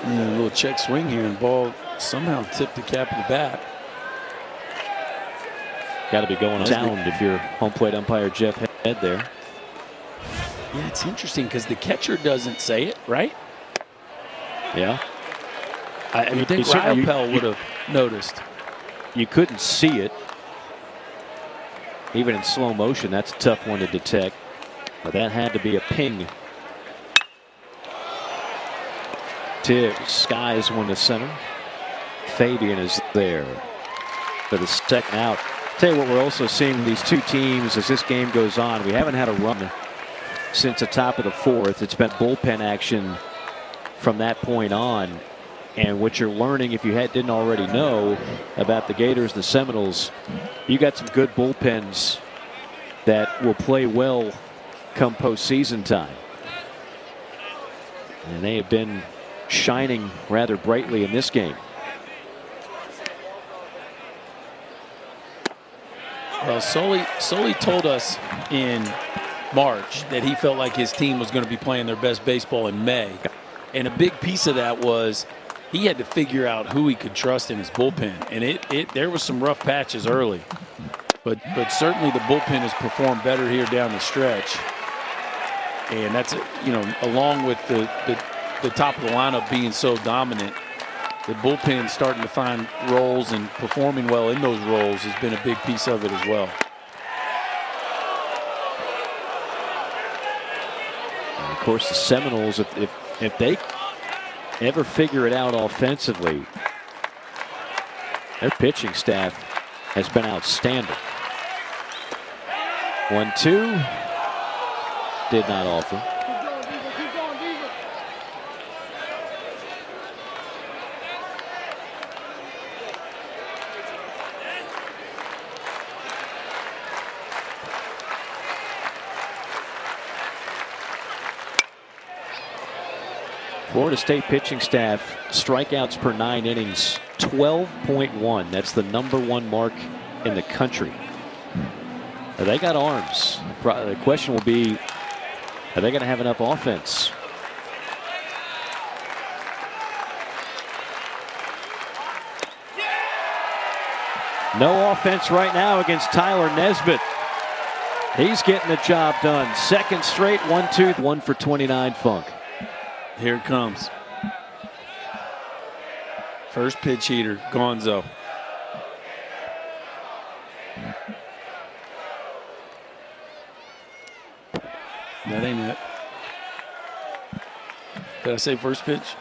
A little check swing here, and ball somehow tipped the cap of the bat. Got to be going sound if you're home plate umpire Jeff Head there. Yeah, it's interesting because the catcher doesn't say it, right? Yeah. I think Ryapel would have noticed. You couldn't see it. Even in slow motion, that's a tough one to detect. But that had to be a ping. Tip skies one to center. Fabian is there for the second out. Tell you what, we're also seeing these two teams as this game goes on. We haven't had a run since the top of the fourth. It's been bullpen action from that point on. And what you're learning, if you didn't already know about the Gators and the Seminoles, you got some good bullpens that will play well come postseason time. And they have been shining rather brightly in this game. Well, Sully told us in March that he felt like his team was going to be playing their best baseball in May. And a big piece of that was he had to figure out who he could trust in his bullpen. And there was some rough patches early. But certainly the bullpen has performed better here down the stretch. And that's, along with the top of the lineup being so dominant, the bullpen starting to find roles and performing well in those roles has been a big piece of it as well. And of course, the Seminoles, if they ever figure it out offensively, their pitching staff has been outstanding. 1-2 did not offer. Florida State pitching staff strikeouts per 9 innings 12.1. That's the #1 mark in the country. They got arms. The question will be, are they going to have enough offense? No offense right now against Tyler Nesbitt. He's getting the job done. Second straight 1-2, 1 for 29 Funk. Here it comes. First pitch heater, Gonzo. That ain't it. Did I say first pitch?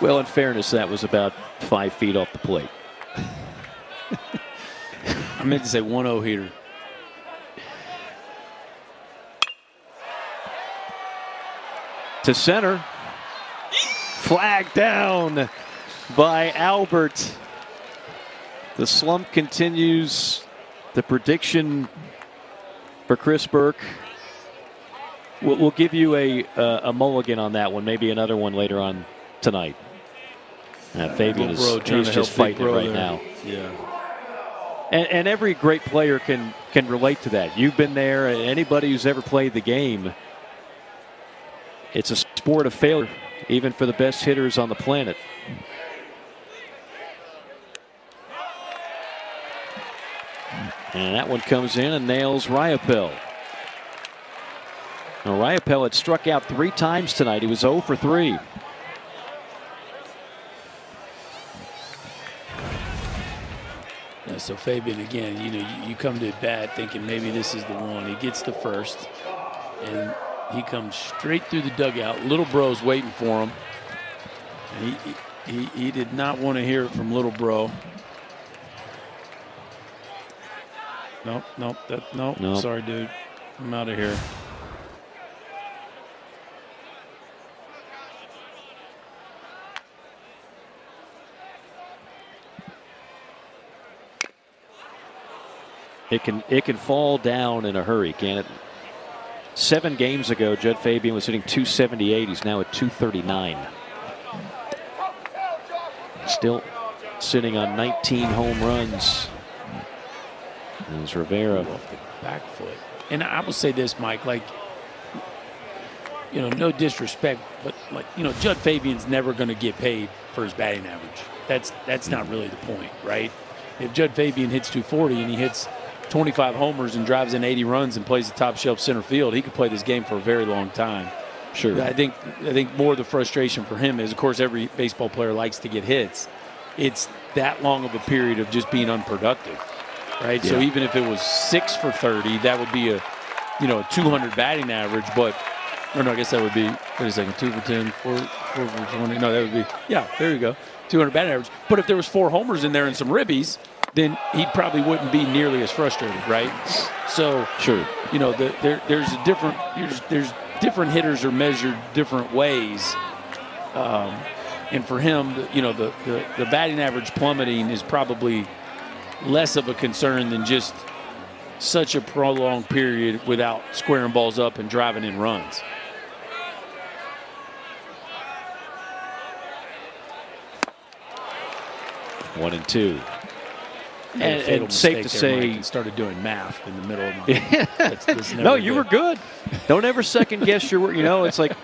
Well, in fairness, that was about 5 feet off the plate. I meant to say 1-0 heater. To center. Flag down by Albert. The slump continues. The prediction for Chris Burke. We'll give you a mulligan on that one. Maybe another one later on tonight. Fabian is just fighting it right now. Yeah. And every great player can relate to that. You've been there. Anybody who's ever played the game, it's a sport of failure, even for the best hitters on the planet. And that one comes in and nails Riopel. Now, Riopel had struck out 3 times tonight. He was 0 for 3. Yeah, so Fabian, again, you come to bat thinking maybe this is the one. He gets the first, and he comes straight through the dugout. Little Bro's waiting for him. And he did not want to hear it from Little Bro. Nope. Sorry, dude. I'm out of here. It can fall down in a hurry, can it? 7 games ago, Judd Fabian was hitting .278. He's now at .239. Still sitting on 19 home runs. There's Rivera. Off the back foot. And I will say this, Mike, no disrespect, but Judd Fabian's never going to get paid for his batting average. That's not really the point, right? If Judd Fabian hits .240 and he hits 25 homers and drives in 80 runs and plays the top shelf center field, he could play this game for a very long time. Sure. I think more of the frustration for him is, of course, every baseball player likes to get hits. It's that long of a period of just being unproductive, right? Yeah. So even if it was 6 for 30, that would be a 200 batting average. But I guess that would be, wait a second, 2 for 10, 4 for 20. No, that would be, yeah, there you go, 200 batting average. But if there was 4 homers in there and some ribbies, then he probably wouldn't be nearly as frustrated, right? So sure, there's a different there's different hitters are measured different ways, and for him, the batting average plummeting is probably less of a concern than just such a prolonged period without squaring balls up and driving in runs. One and two. And safe to say, started doing math in the middle of my. No, you were good. Don't ever second guess your work. It's like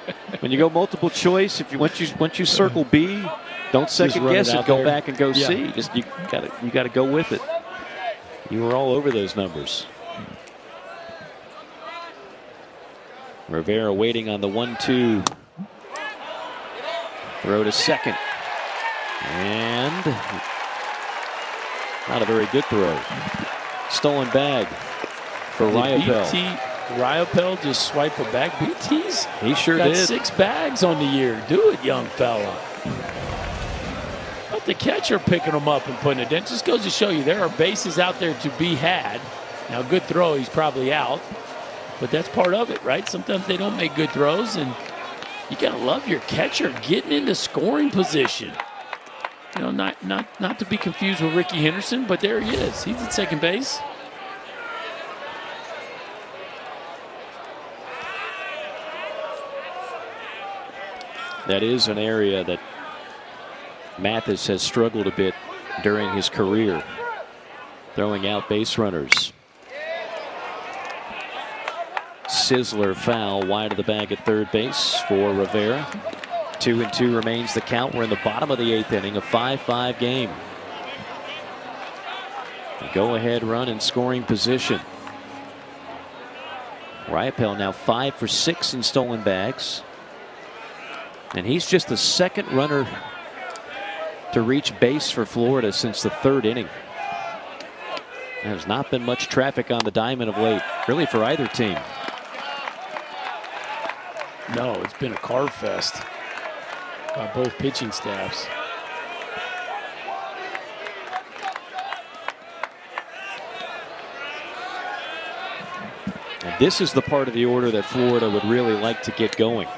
when you go multiple choice. Once you circle B, don't second guess it. Go back and go C. Just you got to go with it. You were all over those numbers. Rivera waiting on the 1-2. Throw to second, and. Not a very good throw. Stolen bag for Riopel. Riopel just swipe a bag. BT's he sure got did. 6 bags on the year. Do it, young fella. But the catcher picking them up and putting it in. Just goes to show you there are bases out there to be had. Now, good throw, he's probably out. But that's part of it, right? Sometimes they don't make good throws, and you got to love your catcher getting into scoring position. Not to be confused with Ricky Henderson, but there he is. He's at second base. That is an area that Mathis has struggled a bit during his career, throwing out base runners. Sizzler foul wide of the bag at third base for Rivera. 2-2 remains the count. We're in the bottom of the 8th inning, a 5-5 game. Go ahead run in scoring position. Riopel now 5 for 6 in stolen bags. And he's just the second runner to reach base for Florida since the 3rd inning. There's not been much traffic on the diamond of late, really, for either team. No, it's been a carve fest by both pitching staffs. And this is the part of the order that Florida would really like to get going.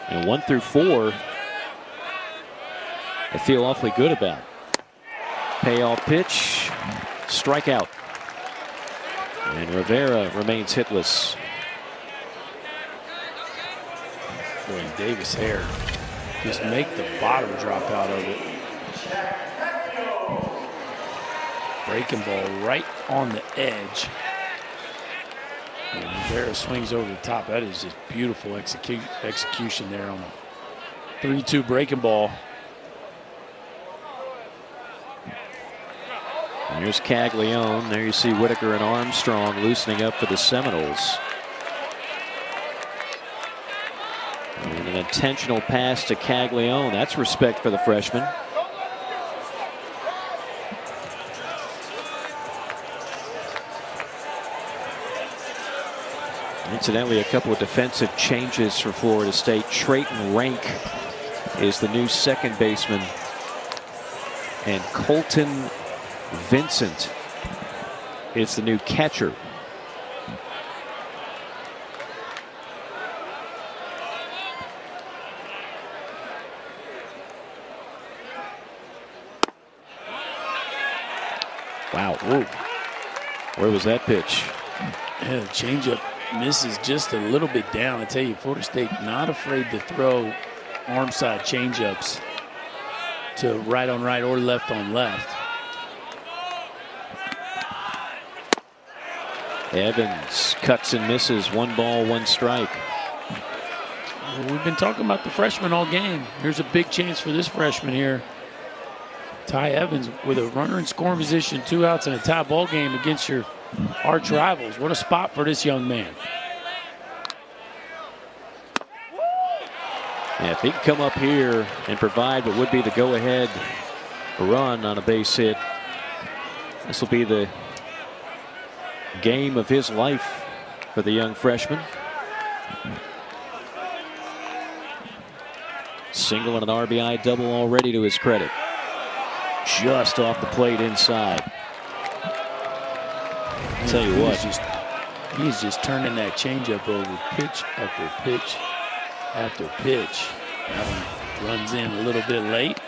And 1 through 4, I feel awfully good about. Payoff pitch, strikeout. And Rivera remains hitless. Boy, Davis' hair. Just make the bottom drop out of it. Breaking ball right on the edge. And Rivera swings over the top. That is just beautiful execution there on a 3-2 breaking ball. There's Caglione. There you see Whitaker and Armstrong loosening up for the Seminoles. And an intentional pass to Caglione. That's respect for the freshman. Incidentally, a couple of defensive changes for Florida State. Trayton Rank is the new second baseman. And Colton Vincent is the new catcher. Wow. Whoa. Where was that pitch? Yeah, the changeup misses just a little bit down. I tell you, Florida State not afraid to throw arm side changeups to right on right or left on left. Evans cuts and misses. 1 ball, 1 strike. Well, we've been talking about the freshman all game. Here's a big chance for this freshman here. Ty Evans with a runner in scoring position, 2 outs in a tie ball game against your arch rivals. What a spot for this young man. Yeah, if he can come up here and provide what would be the go-ahead run on a base hit, this will be the game of his life for the young freshman. Single and an RBI double already to his credit. Just off the plate inside. I'll tell you what, he's just turning that changeup over pitch after pitch after pitch. That one runs in a little bit late.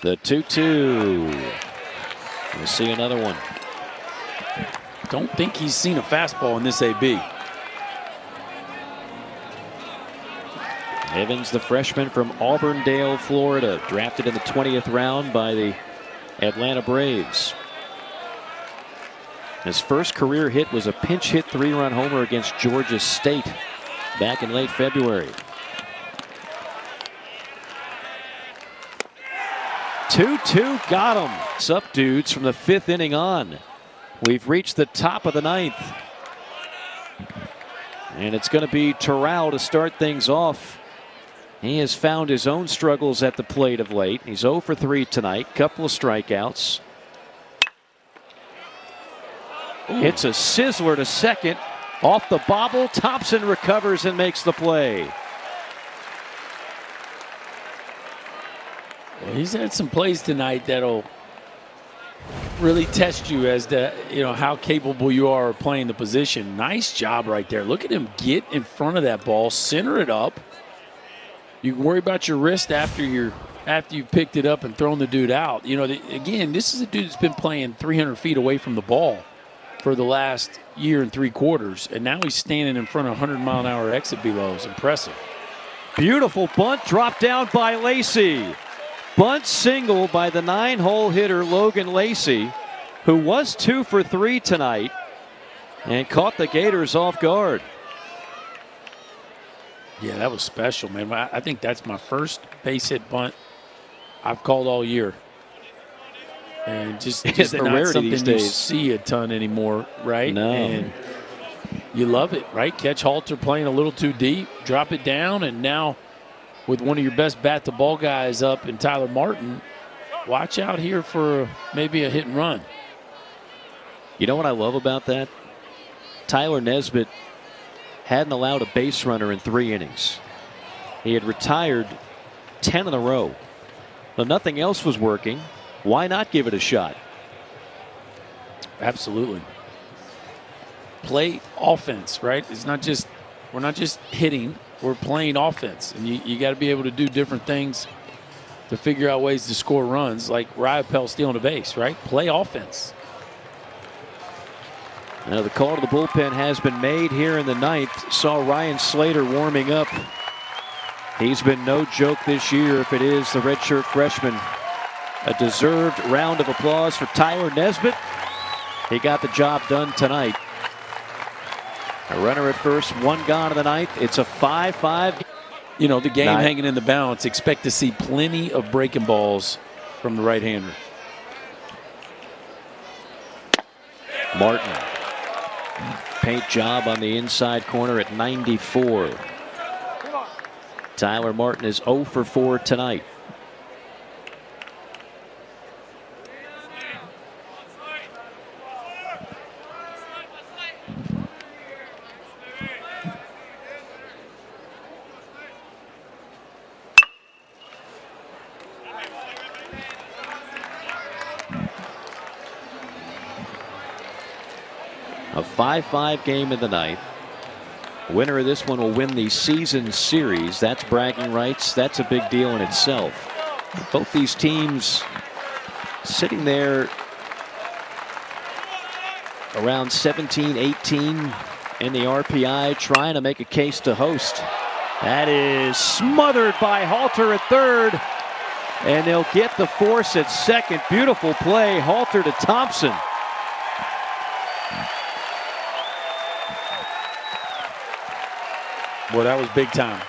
The 2-2. We'll see another one. Don't think he's seen a fastball in this AB. Evans, the freshman from Auburndale, Florida, drafted in the 20th round by the Atlanta Braves. His first career hit was a pinch hit 3-run homer against Georgia State back in late February. 2-2, got him. What's up, dudes, from the 5th inning on. We've reached the top of the 9th. And it's going to be Terrell to start things off. He has found his own struggles at the plate of late. He's 0 for 3 tonight, couple of strikeouts. It's a sizzler to second. Off the bobble, Thompson recovers and makes the play. Well, he's had some plays tonight that'll really test you as to how capable you are of playing the position. Nice job right there. Look at him get in front of that ball, center it up. You can worry about your wrist after you've picked it up and thrown the dude out. Again, this is a dude that's been playing 300 feet away from the ball for the last year and 3/4, and now he's standing in front of 100-mile-an-hour exit velos. Impressive. Beautiful bunt dropped down by Lacey. Bunt single by the 9-hole hitter Logan Lacey, who was 2 for 3 tonight and caught the Gators off guard. Yeah, that was special, man. I think that's my first base hit bunt I've called all year. And just a not rarity something these you days. See a ton anymore, right? No. And you love it, right? Catch Halter playing a little too deep, drop it down, and now with one of your best bat-to-ball guys up in Tyler Martin, watch out here for maybe a hit and run. You know what I love about that? Tyler Nesbitt hadn't allowed a base runner in 3 innings. He had retired 10 in a row. Well, nothing else was working. Why not give it a shot? Absolutely. Play offense, right? It's not just, we're not just hitting, we're playing offense. And you got to be able to do different things to figure out ways to score runs, like Ryapel stealing a base, right? Play offense. Now the call to the bullpen has been made here in the ninth. Saw Ryan Slater warming up. He's been no joke this year if it is the redshirt freshman. A deserved round of applause for Tyler Nesbitt. He got the job done tonight. A runner at first, one gone in the ninth. It's a 5-5. You know, the game hanging in the balance. Expect to see plenty of breaking balls from the right-hander. Martin. Paint job on the inside corner at 94. Tyler Martin is 0 for 4 tonight. A 5-5 game in the ninth. Winner of this one will win the season series. That's bragging rights. That's a big deal in itself. Both these teams sitting there around 17, 18 in the RPI, trying to make a case to host. That is smothered by Halter at third, and they'll get the force at second. Beautiful play, Halter to Thompson. Well, that was big time.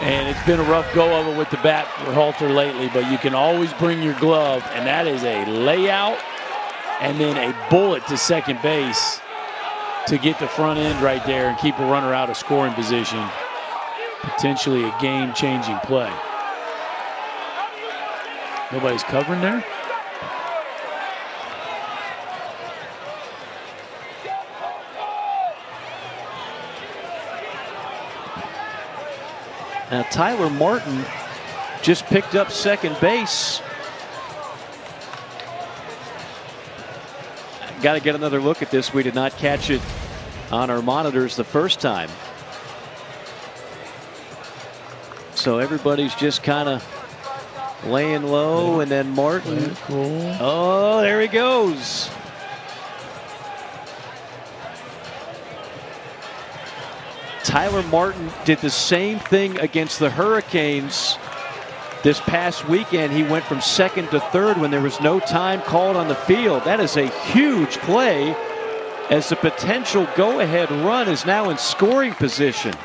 And it's been a rough go of it with the bat for Halter lately, but you can always bring your glove, and that is a layout and then a bullet to second base to get the front end right there and keep a runner out of scoring position. Potentially a game-changing play. Nobody's covering there? Now Tyler Martin just picked up second base. Got to get another look at this. We did not catch it on our monitors the first time. So everybody's just kind of laying low, and then Martin. Cool. Oh, there he goes. Tyler Martin did the same thing against the Hurricanes this past weekend. He went from second to third when there was no time called on the field. That is a huge play, as the potential go-ahead run is now in scoring position.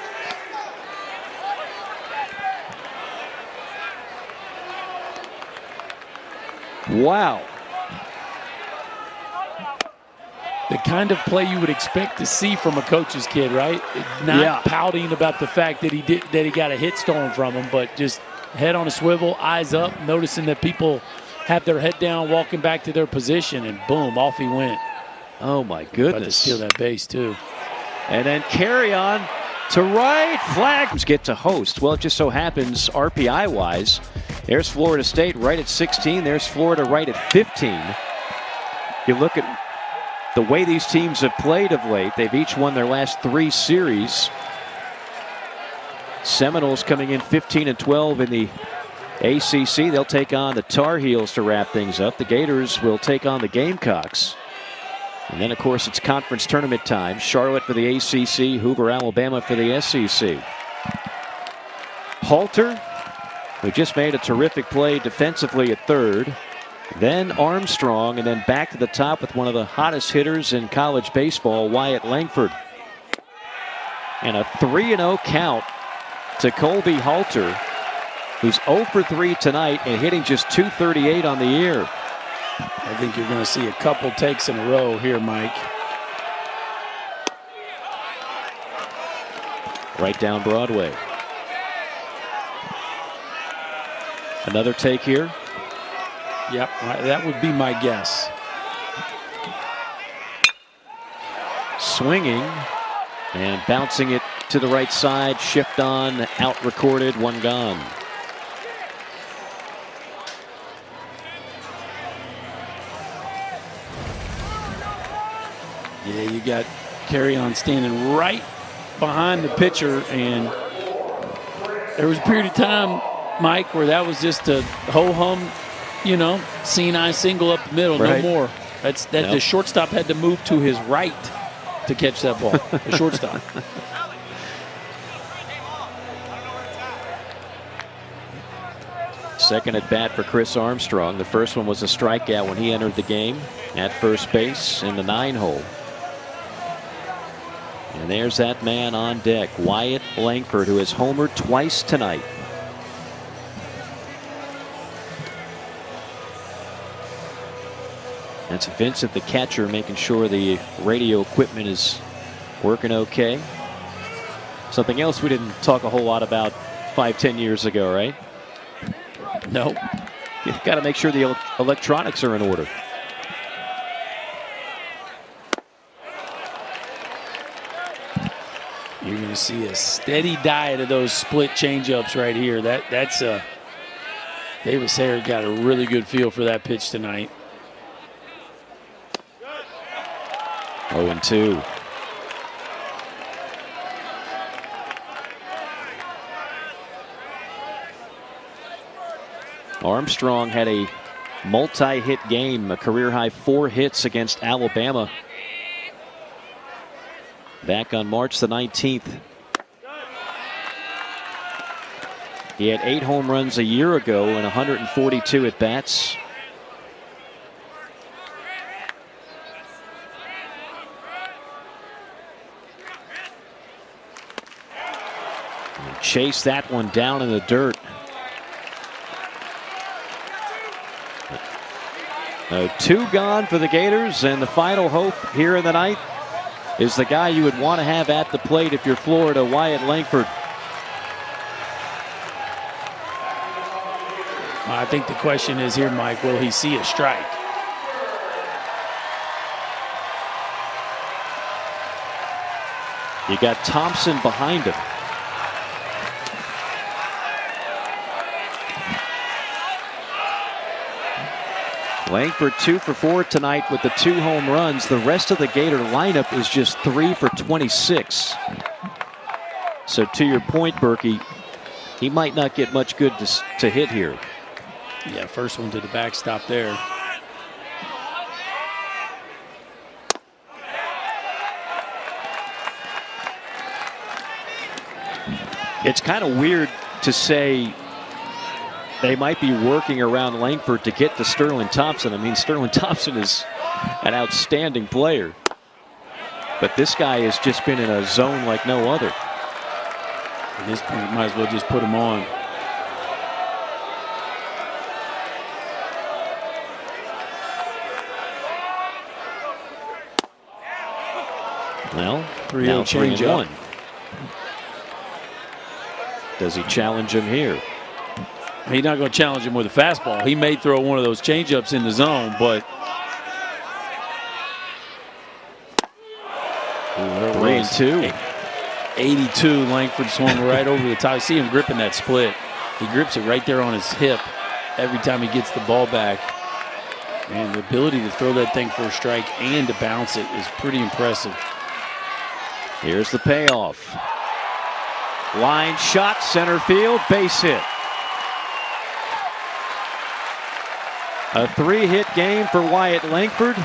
Wow. The kind of play you would expect to see from a coach's kid, right? Not pouting about the fact that he got a hit stolen from him, but just head on a swivel, eyes up, noticing that people have their head down, walking back to their position, and boom, off he went. Oh my goodness. About to steal that base too. And then carry on to right. Flags get to host. Well, it just so happens RPI-wise, there's Florida State right at 16. There's Florida right at 15. You look at the way these teams have played of late. They've each won their last 3 series. Seminoles coming in 15-12 in the ACC. They'll take on the Tar Heels to wrap things up. The Gators will take on the Gamecocks. And then, of course, it's conference tournament time. Charlotte for the ACC, Hoover, Alabama for the SEC. Halter, who just made a terrific play defensively at third. Then Armstrong, and then back to the top with one of the hottest hitters in college baseball, Wyatt Langford. And a 3-0 count to Colby Halter, who's 0 for 3 tonight and hitting just .238 on the year. I think you're going to see a couple takes in a row here, Mike. Right down Broadway. Another take here. Yep, that would be my guess. Swinging and bouncing it to the right side. Shift on, out recorded, one gone. Yeah, you got Carry-On standing right behind the pitcher, and there was a period of time, Mike, where that was just a ho-hum, seeing single up the middle, right. No more. The shortstop had to move to his right to catch that ball. The shortstop. Second at bat for Chris Armstrong. The first one was a strikeout when he entered the game at first base in the 9-hole. And there's that man on deck, Wyatt Langford, who has homered twice tonight. That's Vincent, the catcher, making sure the radio equipment is working okay. Something else we didn't talk a whole lot about 5-10 years ago, right? No. You've got to make sure the electronics are in order. You're going to see a steady diet of those split changeups right here. That's Davis Hare got a really good feel for that pitch tonight. 0-2. Armstrong had a multi-hit game, a career-high 4 hits against Alabama back on March the 19th. He had 8 home runs a year ago and 142 at-bats. Chase that one down in the dirt. 2 gone for the Gators, and the final hope here in the ninth is the guy you would want to have at the plate if you're Florida, Wyatt Langford. I think the question is here, Mike, will he see a strike? You got Thompson behind him. Langford 2 for 4 tonight with the 2 home runs. The rest of the Gator lineup is just 3 for 26. So to your point, Berkey, he might not get much good to hit here. Yeah, first one to the backstop there. It's kind of weird to say they might be working around Langford to get to Sterling Thompson. I mean, Sterling Thompson is an outstanding player, but this guy has just been in a zone like no other. At this point, might as well just put him on. Well, 3-0 now 3-1. Does he challenge him here? He's not going to challenge him with a fastball. He may throw one of those changeups in the zone, but 3-2. 82. Langford swung right over the top. See him gripping that split. He grips it right there on his hip every time he gets the ball back. And the ability to throw that thing for a strike and to bounce it is pretty impressive. Here's the payoff. Line shot, center field, base hit. A 3-hit game for Wyatt Langford.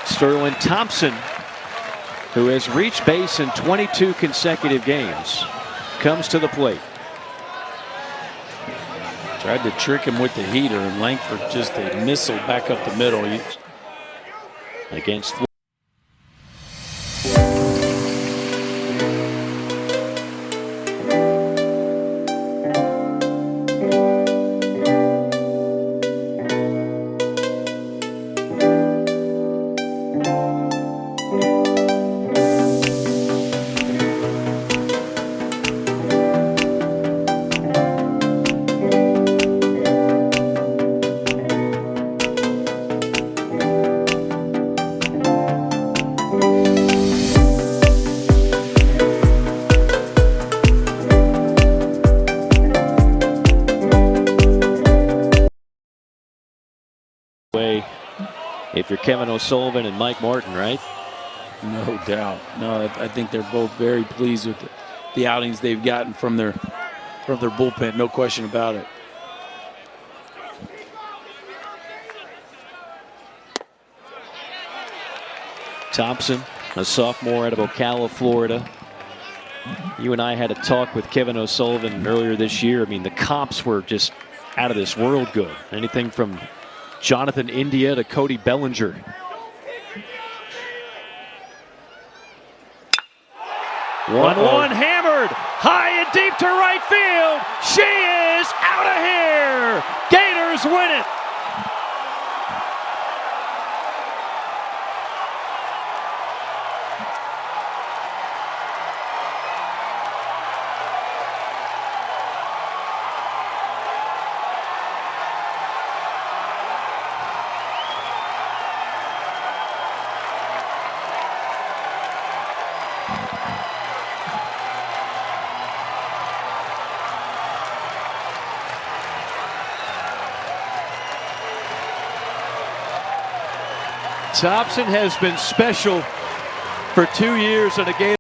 Sterling Thompson, who has reached base in 22 consecutive games, comes to the plate. Tried to trick him with the heater, and Langford just a missile back up the middle. Against if you're Kevin O'Sullivan and Mike Martin, right? No doubt. No, I think they're both very pleased with the outings they've gotten from their bullpen. No question about it. Thompson, a sophomore out of Ocala, Florida. You and I had a talk with Kevin O'Sullivan earlier this year. I mean, the comps were just out of this world good. Anything from Jonathan India to Cody Bellinger. One hammered high and deep to right field. She is out of here. Gators win it. Thompson has been special for 2 years in a game.